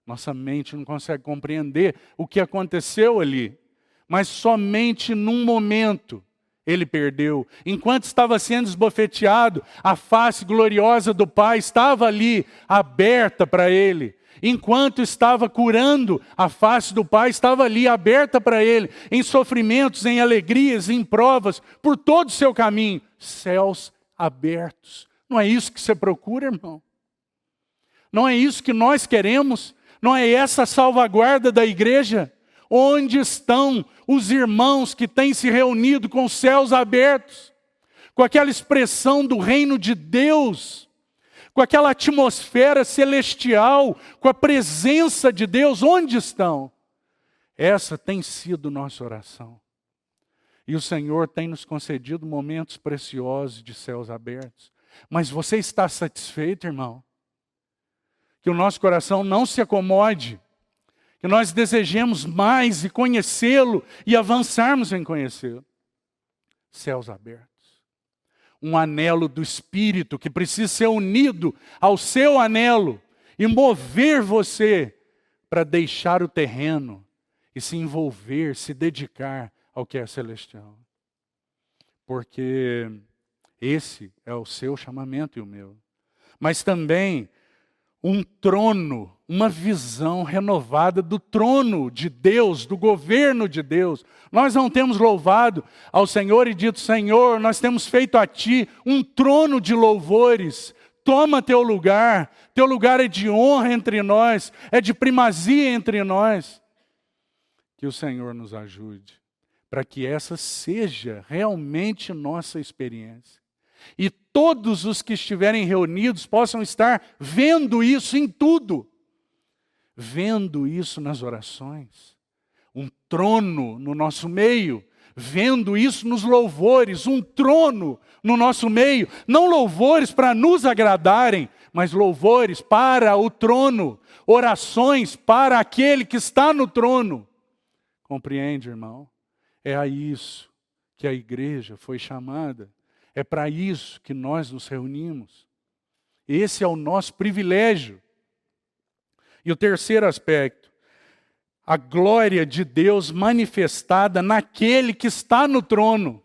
Nossa mente não consegue compreender o que aconteceu ali. Mas somente num momento ele perdeu. Enquanto estava sendo esbofeteado, a face gloriosa do Pai estava ali, aberta para ele. Enquanto estava curando, a face do Pai estava ali, aberta para ele. Em sofrimentos, em alegrias, em provas, por todo o seu caminho. Céus abertos. Não é isso que você procura, irmão? Não é isso que nós queremos? Não é essa a salvaguarda da igreja? Onde estão os irmãos que têm se reunido com os céus abertos? Com aquela expressão do reino de Deus? Com aquela atmosfera celestial? Com a presença de Deus? Onde estão? Essa tem sido nossa oração. E o Senhor tem nos concedido momentos preciosos de céus abertos. Mas você está satisfeito, irmão? Que o nosso coração não se acomode. Que nós desejemos mais e conhecê-lo e avançarmos em conhecê-lo. Céus abertos. Um anelo do Espírito que precisa ser unido ao seu anelo e mover você para deixar o terreno e se envolver, se dedicar ao que é celestial. Porque esse é o seu chamamento e o meu. Mas também um trono, uma visão renovada do trono de Deus, do governo de Deus. Nós não temos louvado ao Senhor e dito, Senhor, nós temos feito a Ti um trono de louvores. Toma teu lugar é de honra entre nós, é de primazia entre nós. Que o Senhor nos ajude, para que essa seja realmente nossa experiência. E todos os que estiverem reunidos possam estar vendo isso em tudo. Vendo isso nas orações. Um trono no nosso meio. Vendo isso nos louvores. Um trono no nosso meio. Não louvores para nos agradarem, mas louvores para o trono. Orações para aquele que está no trono. Compreende, irmão? É a isso que a igreja foi chamada. É para isso que nós nos reunimos. Esse é o nosso privilégio. E o terceiro aspecto, a glória de Deus manifestada naquele que está no trono.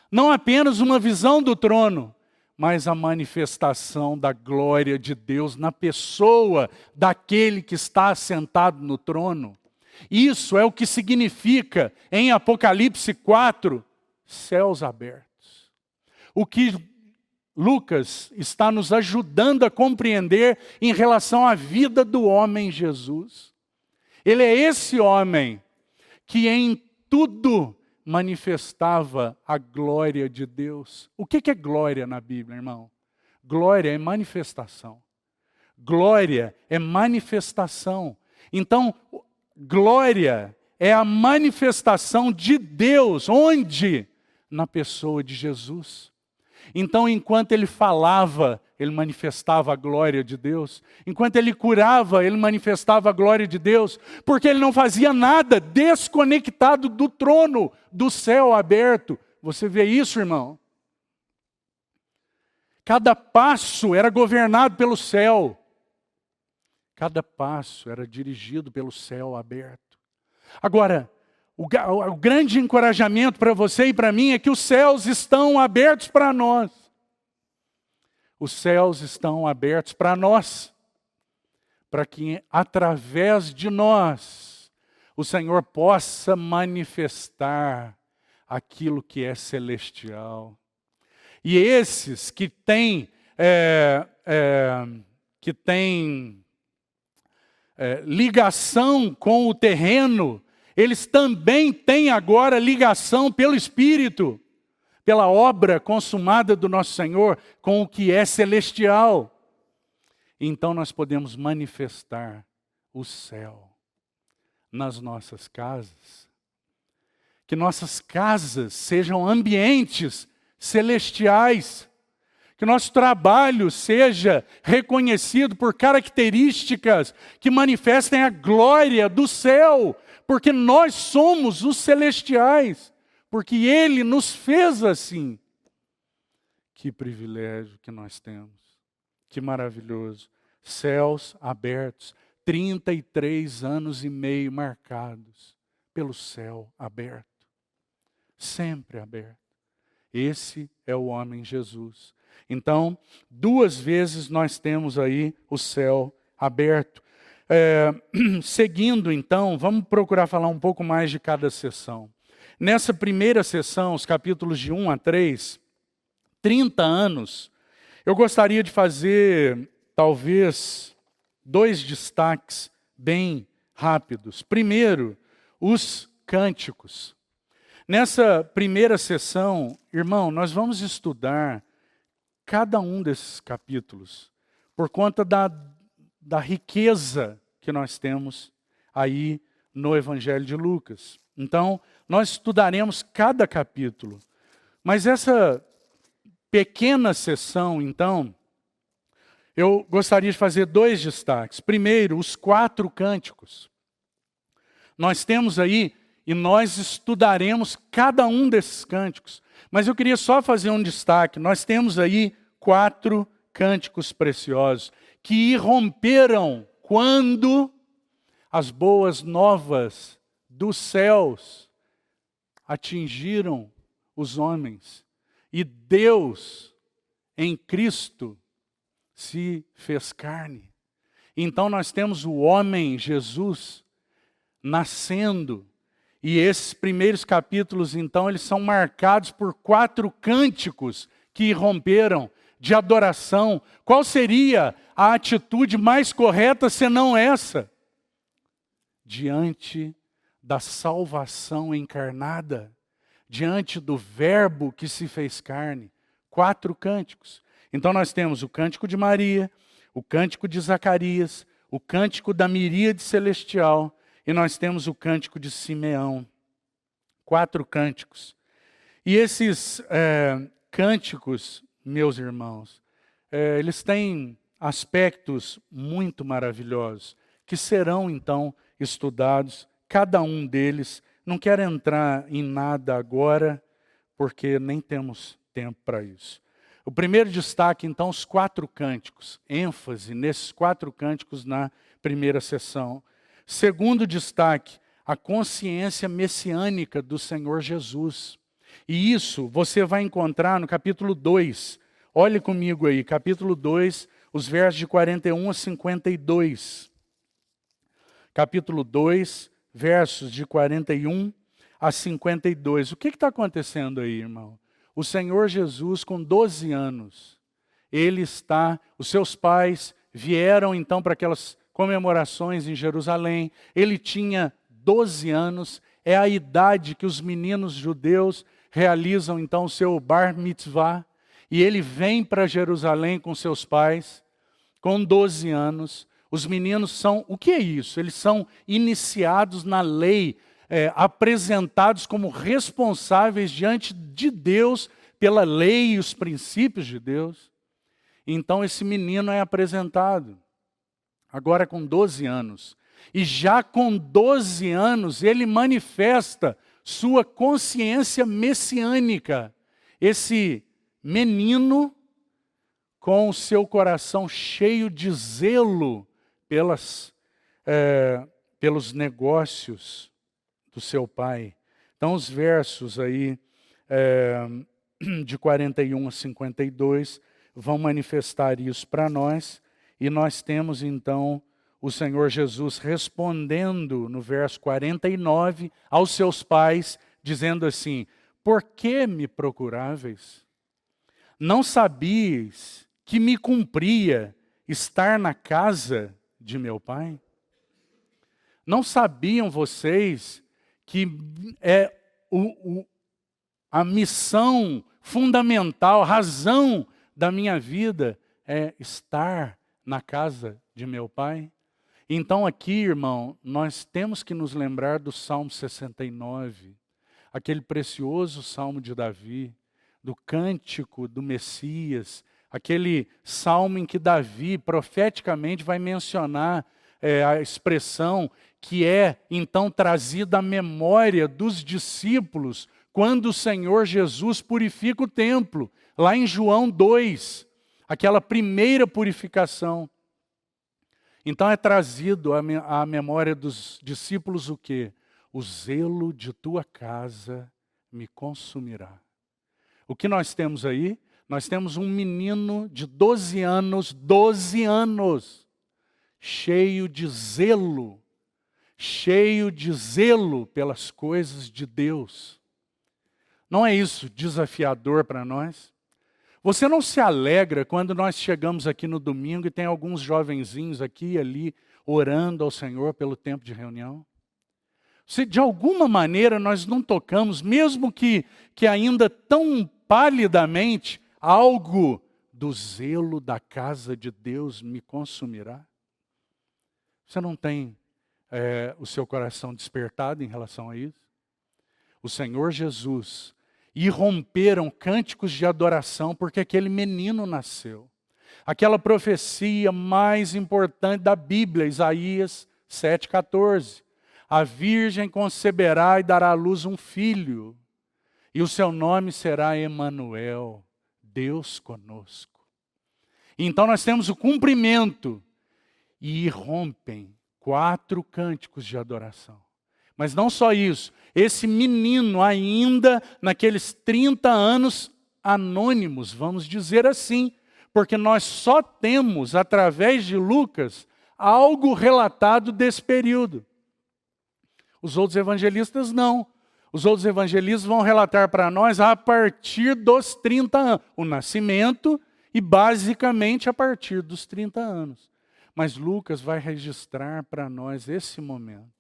Não apenas uma visão do trono, mas a manifestação da glória de Deus na pessoa daquele que está assentado no trono. Isso é o que significa em Apocalipse 4, céus abertos. O que Lucas está nos ajudando a compreender em relação à vida do homem Jesus. Ele é esse homem que em tudo manifestava a glória de Deus. O que é glória na Bíblia, irmão? Glória é manifestação. Glória é manifestação. Então, glória é a manifestação de Deus. Onde? Na pessoa de Jesus. Então, enquanto ele falava, ele manifestava a glória de Deus. Enquanto ele curava, ele manifestava a glória de Deus. Porque ele não fazia nada desconectado do trono, do céu aberto. Você vê isso, irmão? Cada passo era governado pelo céu. Cada passo era dirigido pelo céu aberto. Agora, o grande encorajamento para você e para mim é que os céus estão abertos para nós. Os céus estão abertos para nós. Para que através de nós, o Senhor possa manifestar aquilo que é celestial. E esses que têm ligação com o terreno, eles também têm agora ligação pelo Espírito, pela obra consumada do nosso Senhor, com o que é celestial. Então nós podemos manifestar o céu nas nossas casas. Que nossas casas sejam ambientes celestiais. Que nosso trabalho seja reconhecido por características que manifestem a glória do céu. Porque nós somos os celestiais. Porque Ele nos fez assim. Que privilégio que nós temos. Que maravilhoso. Céus abertos. 33 anos e meio marcados pelo céu aberto. Sempre aberto. Esse é o homem Jesus. Então, 2 vezes nós temos aí o céu aberto. Seguindo então, vamos procurar falar um pouco mais de cada sessão. Nessa primeira sessão, os capítulos de 1 a 3, 30 anos, eu gostaria de fazer, talvez, 2 destaques bem rápidos. Primeiro, os cânticos. Nessa primeira sessão, irmão, nós vamos estudar cada um desses capítulos, por conta da riqueza que nós temos aí no Evangelho de Lucas. Então, nós estudaremos cada capítulo. Mas essa pequena sessão, então, eu gostaria de fazer 2 destaques. Primeiro, os 4 cânticos. Nós temos aí, e nós estudaremos cada um desses cânticos. Mas eu queria só fazer um destaque. Nós temos aí 4 cânticos preciosos que irromperam quando as boas novas dos céus atingiram os homens. E Deus, em Cristo, se fez carne. Então nós temos o homem Jesus nascendo. E esses primeiros capítulos, então, eles são marcados por 4 cânticos que irromperam de adoração. Qual seria a atitude mais correta senão essa? Diante da salvação encarnada, diante do verbo que se fez carne. 4 cânticos. Então nós temos o cântico de Maria, o cântico de Zacarias, o cântico da miríade celestial, e nós temos o cântico de Simeão. 4 cânticos. E esses cânticos, meus irmãos, eles têm aspectos muito maravilhosos, que serão então estudados, cada um deles. Não quero entrar em nada agora, porque nem temos tempo para isso. O primeiro destaque, então, os 4 cânticos, ênfase nesses 4 cânticos na primeira sessão. Segundo destaque, a consciência messiânica do Senhor Jesus. E isso você vai encontrar no capítulo 2. Olhe comigo aí, capítulo 2, os versos de 41 a 52. Capítulo 2, versos de 41 a 52. O que está acontecendo aí, irmão? O Senhor Jesus, com 12 anos, os seus pais vieram então para aquelas comemorações em Jerusalém. Ele tinha 12 anos, é a idade que os meninos judeus realizam então o seu bar mitzvah. E ele vem para Jerusalém com seus pais, com 12 anos. Os meninos são, o que é isso? Eles são iniciados na lei apresentados como responsáveis diante de Deus pela lei e os princípios de Deus. Então esse menino é apresentado, agora com 12 anos. E já com 12 anos ele manifesta sua consciência messiânica. Esse menino com o seu coração cheio de zelo pelos negócios do seu pai. Então os versos aí de 41 a 52 vão manifestar isso para nós. E nós temos então o Senhor Jesus respondendo no verso 49 aos seus pais, dizendo assim: por que me procuráveis? Não sabíeis que me cumpria estar na casa de meu pai? Não sabiam vocês que a missão fundamental, a razão da minha vida é estar na casa de meu pai? Então aqui, irmão, nós temos que nos lembrar do Salmo 69, aquele precioso Salmo de Davi, do cântico do Messias, aquele salmo em que Davi profeticamente vai mencionar a expressão que é então trazida à memória dos discípulos quando o Senhor Jesus purifica o templo, lá em João 2, aquela primeira purificação. Então é trazido à memória dos discípulos o quê? O zelo de tua casa me consumirá. O que nós temos aí? Nós temos um menino de 12 anos, cheio de zelo pelas coisas de Deus. Não é isso desafiador para nós? Você não se alegra quando nós chegamos aqui no domingo e tem alguns jovenzinhos aqui e ali orando ao Senhor pelo tempo de reunião? Se de alguma maneira nós não tocamos, mesmo que ainda tão palidamente, algo do zelo da casa de Deus me consumirá? Você não tem o seu coração despertado em relação a isso? O Senhor Jesus irromperam cânticos de adoração porque aquele menino nasceu. Aquela profecia mais importante da Bíblia, Isaías 7,14. A virgem conceberá e dará à luz um filho, e o seu nome será Emanuel, Deus conosco. Então nós temos o cumprimento, e irrompem 4 cânticos de adoração. Mas não só isso, esse menino ainda naqueles 30 anos anônimos, vamos dizer assim, porque nós só temos, através de Lucas, algo relatado desse período. Os outros evangelistas não. Os outros evangelistas vão relatar para nós a partir dos 30 anos. O nascimento e basicamente a partir dos 30 anos. Mas Lucas vai registrar para nós esse momento.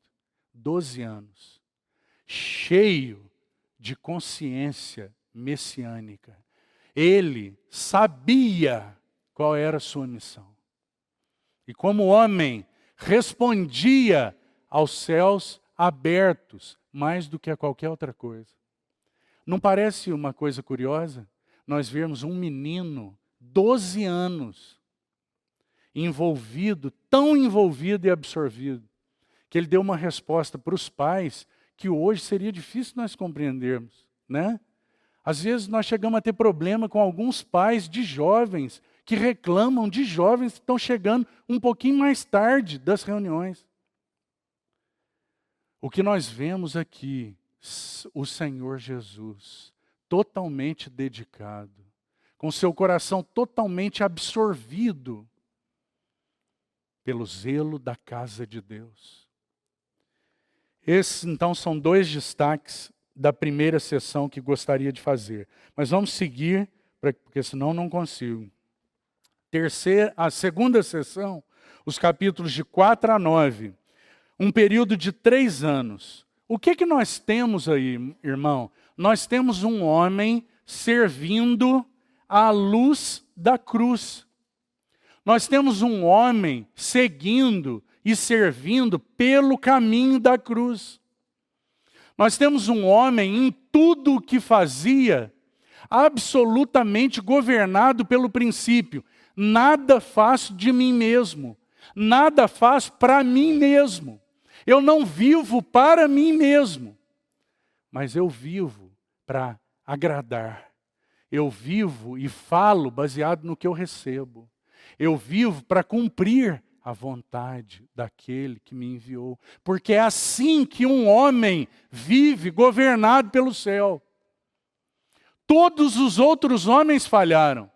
12 anos. Cheio de consciência messiânica. Ele sabia qual era a sua missão. E como homem, respondia aos céus abertos, mais do que a qualquer outra coisa. Não parece uma coisa curiosa? Nós vemos um menino, 12 anos, envolvido, tão envolvido e absorvido, que ele deu uma resposta para os pais que hoje seria difícil nós compreendermos, né? Às vezes nós chegamos a ter problema com alguns pais de jovens que reclamam de jovens que estão chegando um pouquinho mais tarde das reuniões. O que nós vemos aqui, o Senhor Jesus, totalmente dedicado, com seu coração totalmente absorvido pelo zelo da casa de Deus. Esses, então, são 2 destaques da primeira sessão que gostaria de fazer. Mas vamos seguir, porque senão não consigo. A segunda sessão, os capítulos de 4 a 9. Um período de 3 anos. O que nós temos aí, irmão? Nós temos um homem servindo à luz da cruz. Nós temos um homem seguindo e servindo pelo caminho da cruz. Nós temos um homem em tudo o que fazia, absolutamente governado pelo princípio: nada faço de mim mesmo, nada faço para mim mesmo. Eu não vivo para mim mesmo, mas eu vivo para agradar. Eu vivo e falo baseado no que eu recebo. Eu vivo para cumprir a vontade daquele que me enviou. Porque é assim que um homem vive governado pelo céu. Todos os outros homens falharam.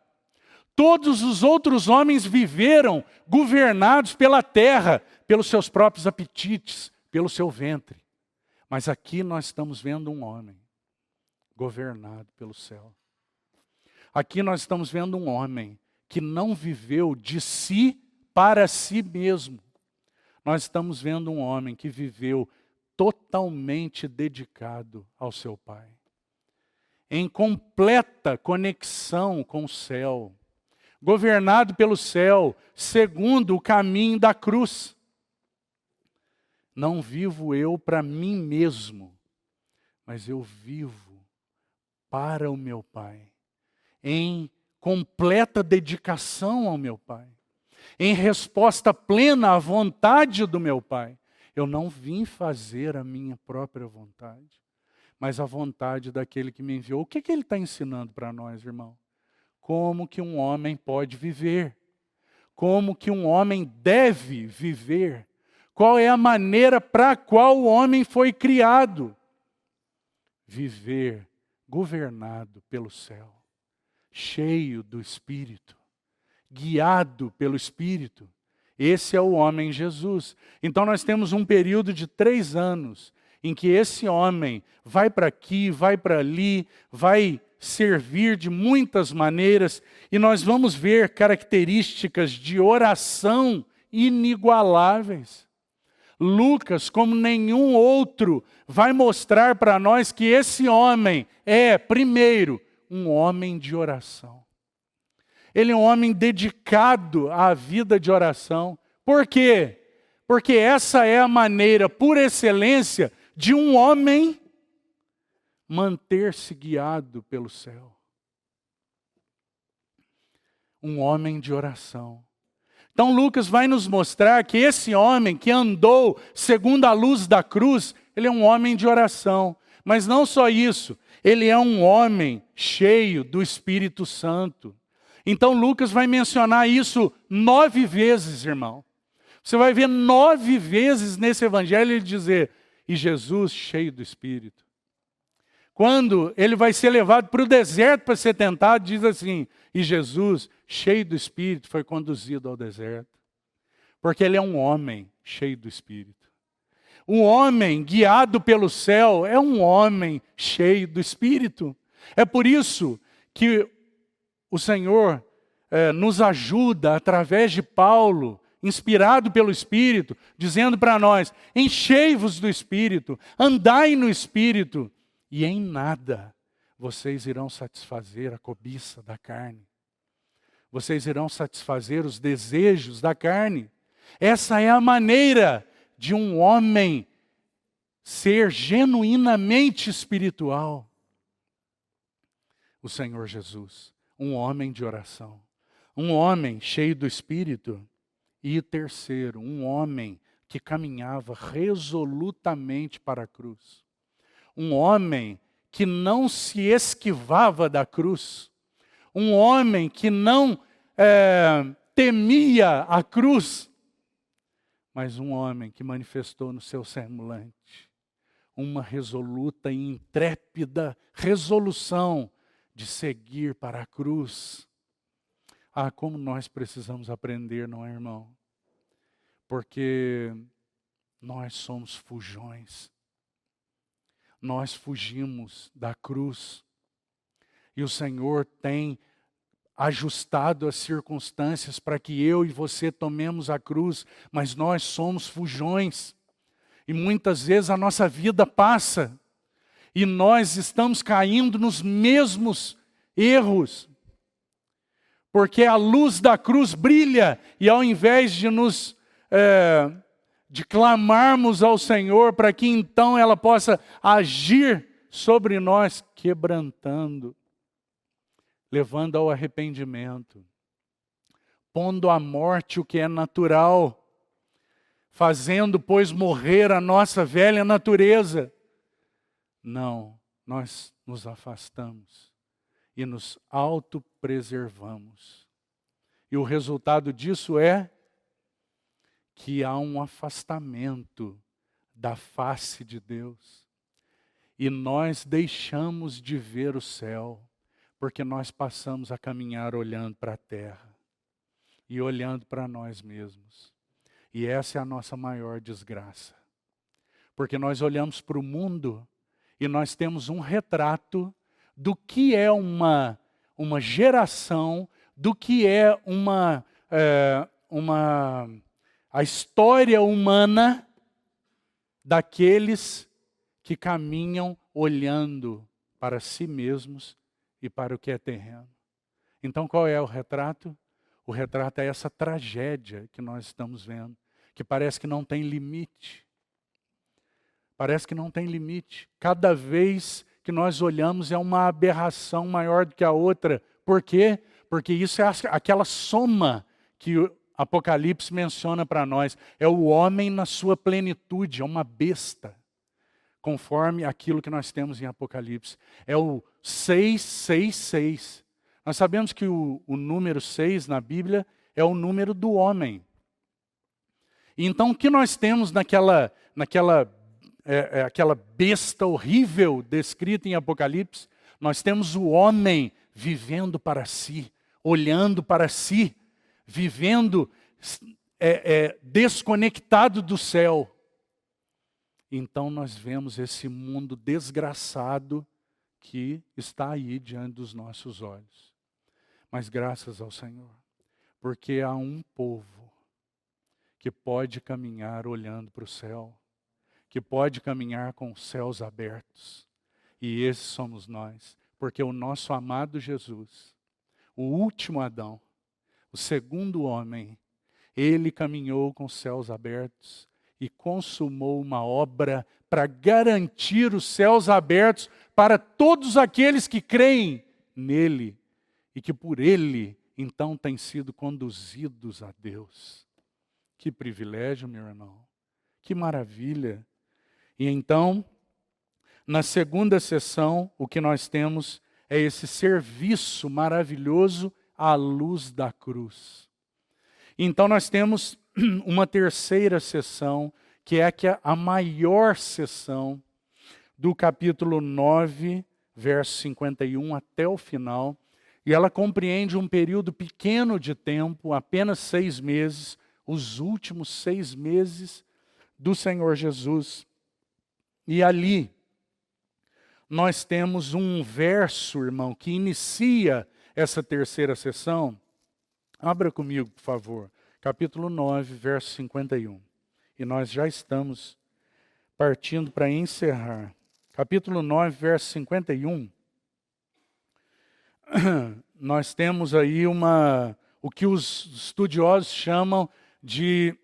Todos os outros homens viveram governados pela terra, pelos seus próprios apetites, pelo seu ventre. Mas aqui nós estamos vendo um homem governado pelo céu. Aqui nós estamos vendo um homem que não viveu de si para si mesmo. Nós estamos vendo um homem que viveu totalmente dedicado ao seu Pai, em completa conexão com o céu, governado pelo céu, segundo o caminho da cruz. Não vivo eu para mim mesmo, mas eu vivo para o meu Pai, em completa dedicação ao meu Pai, em resposta plena à vontade do meu Pai. Eu não vim fazer a minha própria vontade, mas a vontade daquele que me enviou. O que ele está ensinando para nós, irmão? Como que um homem pode viver? Como que um homem deve viver? Qual é a maneira para a qual o homem foi criado? Viver governado pelo céu, cheio do Espírito, guiado pelo Espírito. Esse é o homem Jesus. Então nós temos um período de 3 anos em que esse homem vai para aqui, vai para ali, vai servir de muitas maneiras, e nós vamos ver características de oração inigualáveis. Lucas, como nenhum outro, vai mostrar para nós que esse homem é, primeiro, um homem de oração. Ele é um homem dedicado à vida de oração. Por quê? Porque essa é a maneira, por excelência, de um homem manter-se guiado pelo céu. Um homem de oração. Então Lucas vai nos mostrar que esse homem que andou segundo a luz da cruz, ele é um homem de oração. Mas não só isso, ele é um homem cheio do Espírito Santo. Então Lucas vai mencionar isso 9 vezes, irmão. Você vai ver 9 vezes nesse evangelho ele dizer: e Jesus cheio do Espírito. Quando ele vai ser levado para o deserto para ser tentado, diz assim: e Jesus cheio do Espírito foi conduzido ao deserto. Porque ele é um homem cheio do Espírito. Um homem guiado pelo céu é um homem cheio do Espírito. É por isso que o Senhor nos ajuda através de Paulo, inspirado pelo Espírito, dizendo para nós: enchei-vos do Espírito, andai no Espírito, e em nada vocês irão satisfazer a cobiça da carne. Vocês irão satisfazer os desejos da carne. Essa é a maneira de um homem ser genuinamente espiritual. O Senhor Jesus, um homem de oração, um homem cheio do Espírito. E terceiro, um homem que caminhava resolutamente para a cruz. Um homem que não se esquivava da cruz. Um homem que não temia a cruz. Mas um homem que manifestou no seu semblante uma resoluta e intrépida resolução de seguir para a cruz. Ah, como nós precisamos aprender, não é, irmão? Porque nós somos fujões. Nós fugimos da cruz. E o Senhor tem ajustado as circunstâncias para que eu e você tomemos a cruz, mas nós somos fujões. E muitas vezes a nossa vida passa e nós estamos caindo nos mesmos erros. Porque a luz da cruz brilha e ao invés de nos de clamarmos ao Senhor para que então ela possa agir sobre nós, quebrantando, levando ao arrependimento, pondo à morte o que é natural, fazendo, pois, morrer a nossa velha natureza. Não, nós nos afastamos e nos autopreservamos. E o resultado disso é que há um afastamento da face de Deus. E nós deixamos de ver o céu, porque nós passamos a caminhar olhando para a terra e olhando para nós mesmos. E essa é a nossa maior desgraça. Porque nós olhamos para o mundo e nós temos um retrato do que é uma geração, do que é a história humana daqueles que caminham olhando para si mesmos e para o que é terreno. Então qual é o retrato? O retrato é essa tragédia que nós estamos vendo, que parece que não tem limite. Parece que não tem limite. Cada vez que nós olhamos é uma aberração maior do que a outra. Por quê? Porque isso é aquela soma que o Apocalipse menciona para nós. É o homem na sua plenitude, é uma besta. Conforme aquilo que nós temos em Apocalipse. É o 666. Nós sabemos que o número 6 na Bíblia é o número do homem. Então o que nós temos naquela besta horrível descrita em Apocalipse? Nós temos o homem vivendo para si, olhando para si, vivendo desconectado do céu. Então nós vemos esse mundo desgraçado que está aí diante dos nossos olhos. Mas graças ao Senhor, porque há um povo que pode caminhar olhando para o céu, que pode caminhar com os céus abertos. E esses somos nós, porque o nosso amado Jesus, o último Adão, o segundo homem, ele caminhou com os céus abertos e consumou uma obra para garantir os céus abertos para todos aqueles que creem nele e que por ele, então, têm sido conduzidos a Deus. Que privilégio, meu irmão. Que maravilha. E então, na segunda sessão, o que nós temos é esse serviço maravilhoso à luz da cruz. Então nós temos uma terceira sessão, que é a maior sessão do capítulo 9, verso 51 até o final. E ela compreende um período pequeno de tempo, apenas 6 meses, os últimos 6 meses do Senhor Jesus. E ali nós temos um verso, irmão, que inicia essa terceira sessão. Abra comigo, por favor. Capítulo 9, verso 51. E nós já estamos partindo para encerrar. Capítulo 9, verso 51. Nós temos aí o que os estudiosos chamam de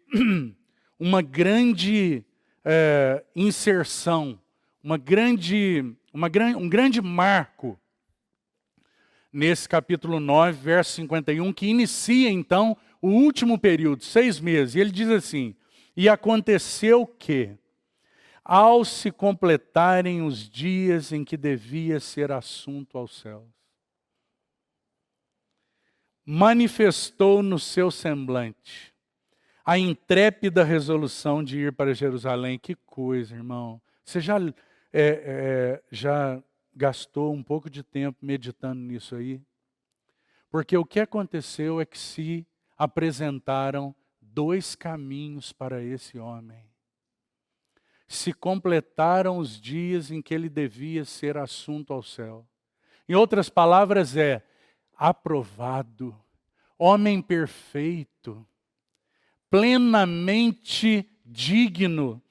uma grande inserção, um grande marco nesse capítulo 9, verso 51, que inicia então o último período, 6 meses. E ele diz assim: e aconteceu que, ao se completarem os dias em que devia ser assunto aos céus, manifestou no seu semblante a intrépida resolução de ir para Jerusalém. Que coisa, irmão. Você já gastou um pouco de tempo meditando nisso aí? Porque o que aconteceu é que se apresentaram 2 caminhos para esse homem. Se completaram os dias em que ele devia ser assunto ao céu. Em outras palavras, aprovado, homem perfeito, plenamente digno,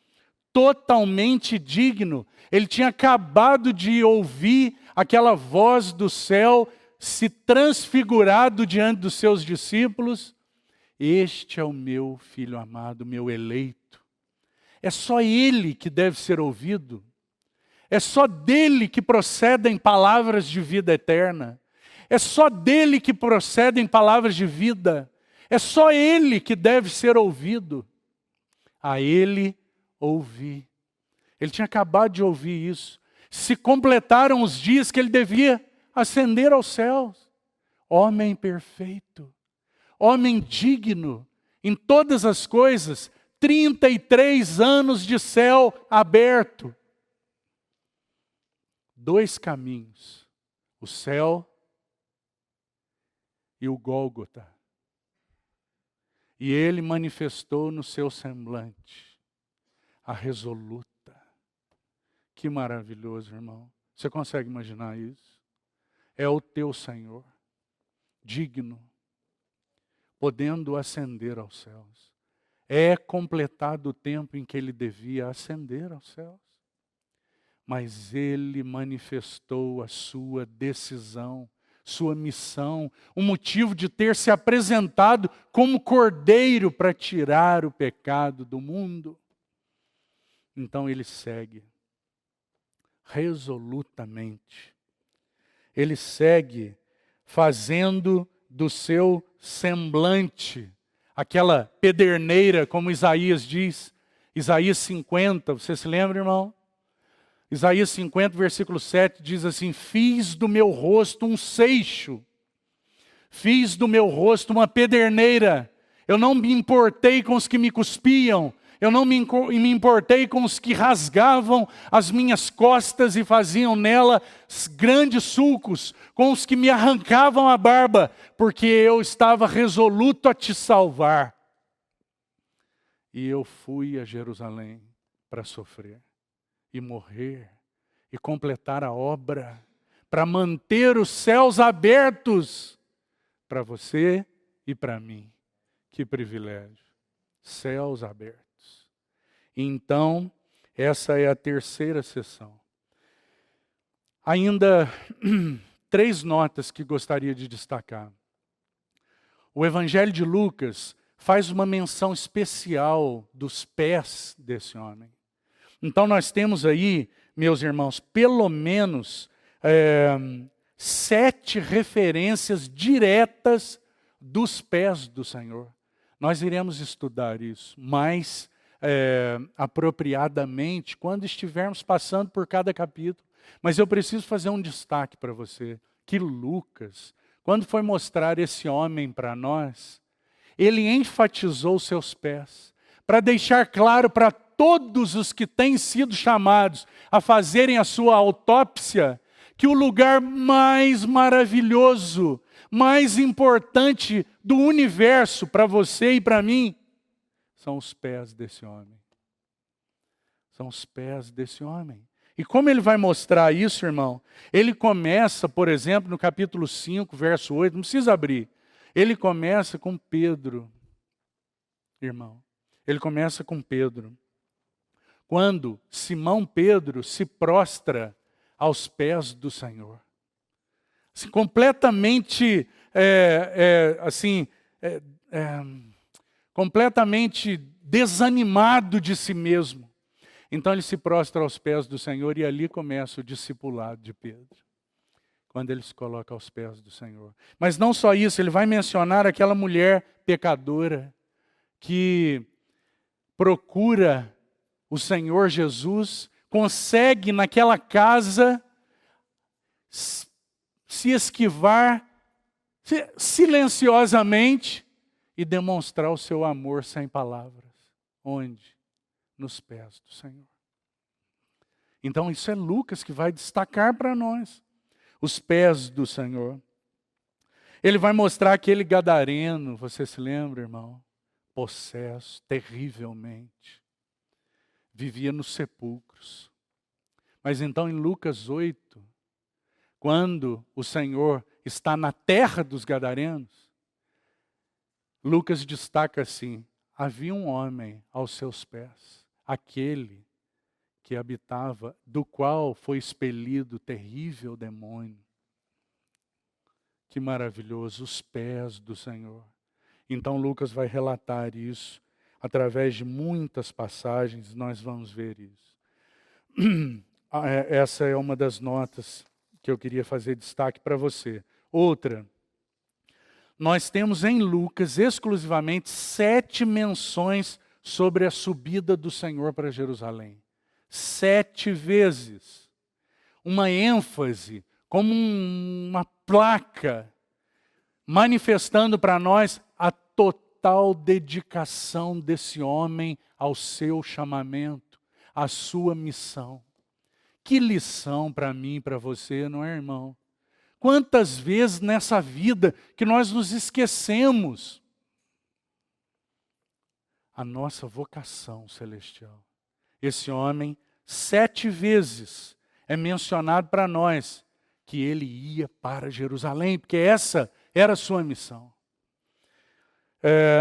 totalmente digno. Ele tinha acabado de ouvir aquela voz do céu se transfigurado diante dos seus discípulos. Este é o meu filho amado, meu eleito. É só Ele que deve ser ouvido. É só dele que procedem palavras de vida eterna. É só dele que procedem palavras de vida. É só Ele que deve ser ouvido. A Ele ouvi. Ele tinha acabado de ouvir isso. Se completaram os dias que ele devia ascender aos céus. Homem perfeito. Homem digno em todas as coisas. 33 anos de céu aberto. 2 caminhos. O céu e o Gólgota. E ele manifestou no seu semblante a resoluta. Que maravilhoso, irmão. Você consegue imaginar isso? É o teu Senhor, digno, podendo ascender aos céus. É completado o tempo em que ele devia ascender aos céus. Mas ele manifestou a sua decisão, sua missão, o motivo de ter se apresentado como cordeiro para tirar o pecado do mundo. Então ele segue resolutamente. Ele segue fazendo do seu semblante, aquela pederneira, como Isaías diz, Isaías 50, você se lembra, irmão? Isaías 50, versículo 7, diz assim: fiz do meu rosto um seixo, fiz do meu rosto uma pederneira, eu não me importei com os que me cuspiam, eu não me importei com os que rasgavam as minhas costas e faziam nela grandes sulcos, com os que me arrancavam a barba, porque eu estava resoluto a te salvar. E eu fui a Jerusalém para sofrer e morrer e completar a obra, para manter os céus abertos para você e para mim. Que privilégio! Céus abertos. Então, essa é a terceira sessão. Ainda 3 notas que gostaria de destacar. O Evangelho de Lucas faz uma menção especial dos pés desse homem. Então nós temos aí, meus irmãos, pelo menos 7 referências diretas dos pés do Senhor. Nós iremos estudar isso mais apropriadamente quando estivermos passando por cada capítulo. Mas eu preciso fazer um destaque para você, que Lucas, quando foi mostrar esse homem para nós, ele enfatizou seus pés, para deixar claro para todos os que têm sido chamados a fazerem a sua autópsia, que o lugar mais maravilhoso, mais importante do universo para você e para mim, são os pés desse homem. São os pés desse homem. E como ele vai mostrar isso, irmão? Ele começa, por exemplo, no capítulo 5, verso 8, não precisa abrir. Ele começa com Pedro, irmão. Ele começa com Pedro. Quando Simão Pedro se prostra aos pés do Senhor. Assim, completamente, completamente desanimado de si mesmo. Então ele se prostra aos pés do Senhor e ali começa o discipulado de Pedro. Quando ele se coloca aos pés do Senhor. Mas não só isso, ele vai mencionar aquela mulher pecadora que procura o Senhor Jesus, consegue naquela casa se esquivar silenciosamente e demonstrar o seu amor sem palavras. Onde? Nos pés do Senhor. Então isso é Lucas que vai destacar para nós. Os pés do Senhor. Ele vai mostrar aquele gadareno, você se lembra, irmão? Possesso terrivelmente. Vivia nos sepulcros. Mas então em Lucas 8, quando o Senhor está na terra dos gadarenos, Lucas destaca assim: havia um homem aos seus pés, aquele que habitava, do qual foi expelido o terrível demônio. Que maravilhoso, os pés do Senhor. Então Lucas vai relatar isso. através de muitas passagens, nós vamos ver isso. Essa é uma das notas que eu queria fazer destaque para você. Outra, nós temos em Lucas exclusivamente 7 menções sobre a subida do Senhor para Jerusalém. 7 vezes. Uma ênfase, como uma placa, manifestando para nós a total dedicação desse homem ao seu chamamento, à sua missão. Que lição para mim e para você, não é, irmão? Quantas vezes nessa vida que nós nos esquecemos a nossa vocação celestial. Esse homem, 7 vezes, é mencionado para nós que ele ia para Jerusalém, porque essa era a sua missão.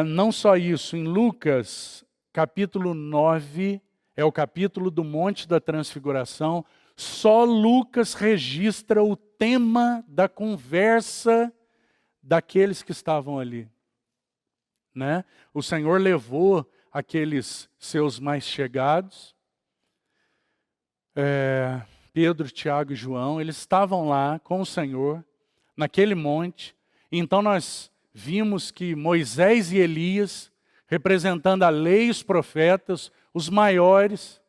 Não só isso, em Lucas, capítulo 9, é o capítulo do Monte da Transfiguração, só Lucas registra o tema da conversa daqueles que estavam ali. Né? O Senhor levou aqueles seus mais chegados, Pedro, Tiago e João, eles estavam lá com o Senhor, naquele monte. Então nós vimos que Moisés e Elias, representando a lei e os profetas, os maiores.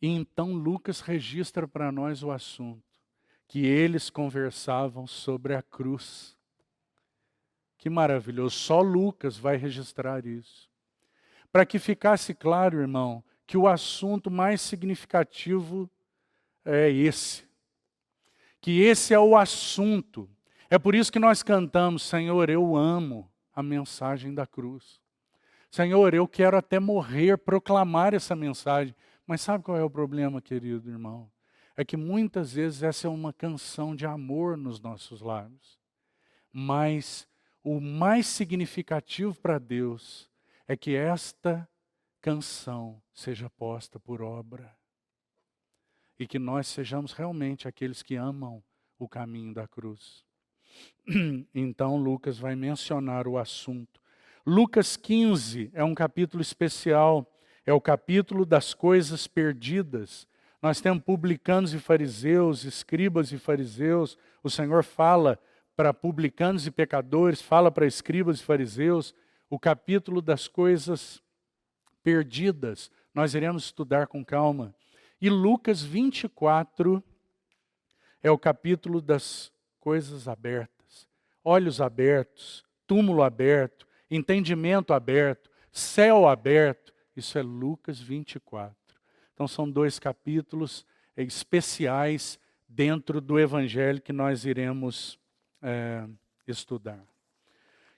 E então Lucas registra para nós o assunto, que eles conversavam sobre a cruz. Que maravilhoso, só Lucas vai registrar isso. Para que ficasse claro, irmão, que o assunto mais significativo é esse. Que esse é o assunto. É por isso que nós cantamos, Senhor, eu amo a mensagem da cruz. Senhor, eu quero até morrer, proclamar essa mensagem. Mas sabe qual é o problema, querido irmão? É que muitas vezes essa é uma canção de amor nos nossos lábios. Mas o mais significativo para Deus é que esta canção seja posta por obra. E que nós sejamos realmente aqueles que amam o caminho da cruz. Então Lucas vai mencionar o assunto. Lucas 15 é um capítulo especial, é o capítulo das coisas perdidas. Nós temos publicanos e fariseus, escribas e fariseus. O Senhor fala para publicanos e pecadores, fala para escribas e fariseus, o capítulo das coisas perdidas. Nós iremos estudar com calma. E Lucas 24 é o capítulo das coisas abertas. Olhos abertos, túmulo aberto, entendimento aberto, céu aberto. Isso é Lucas 24. Então são 2 capítulos especiais dentro do evangelho que nós iremos estudar.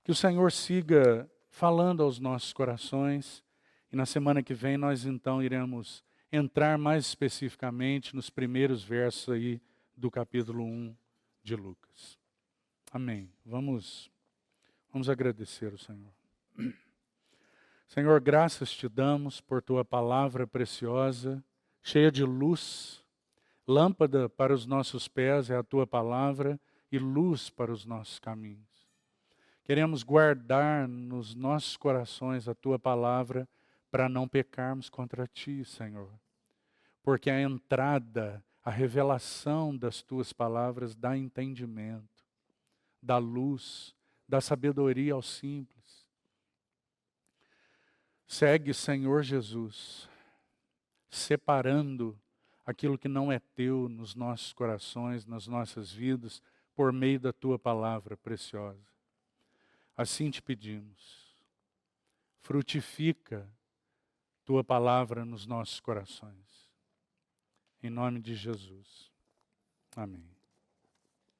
Que o Senhor siga falando aos nossos corações e na semana que vem nós então iremos entrar mais especificamente nos primeiros versos aí do capítulo 1 de Lucas. Amém. Vamos agradecer ao Senhor. Senhor, graças te damos por tua palavra preciosa, cheia de luz. Lâmpada para os nossos pés é a tua palavra e luz para os nossos caminhos. Queremos guardar nos nossos corações a tua palavra para não pecarmos contra ti, Senhor. Porque a entrada, a revelação das tuas palavras dá entendimento, dá luz, dá sabedoria aos simples. Segue, Senhor Jesus, separando aquilo que não é teu nos nossos corações, nas nossas vidas, por meio da tua palavra preciosa. Assim te pedimos. Frutifica tua palavra nos nossos corações. Em nome de Jesus. Amém.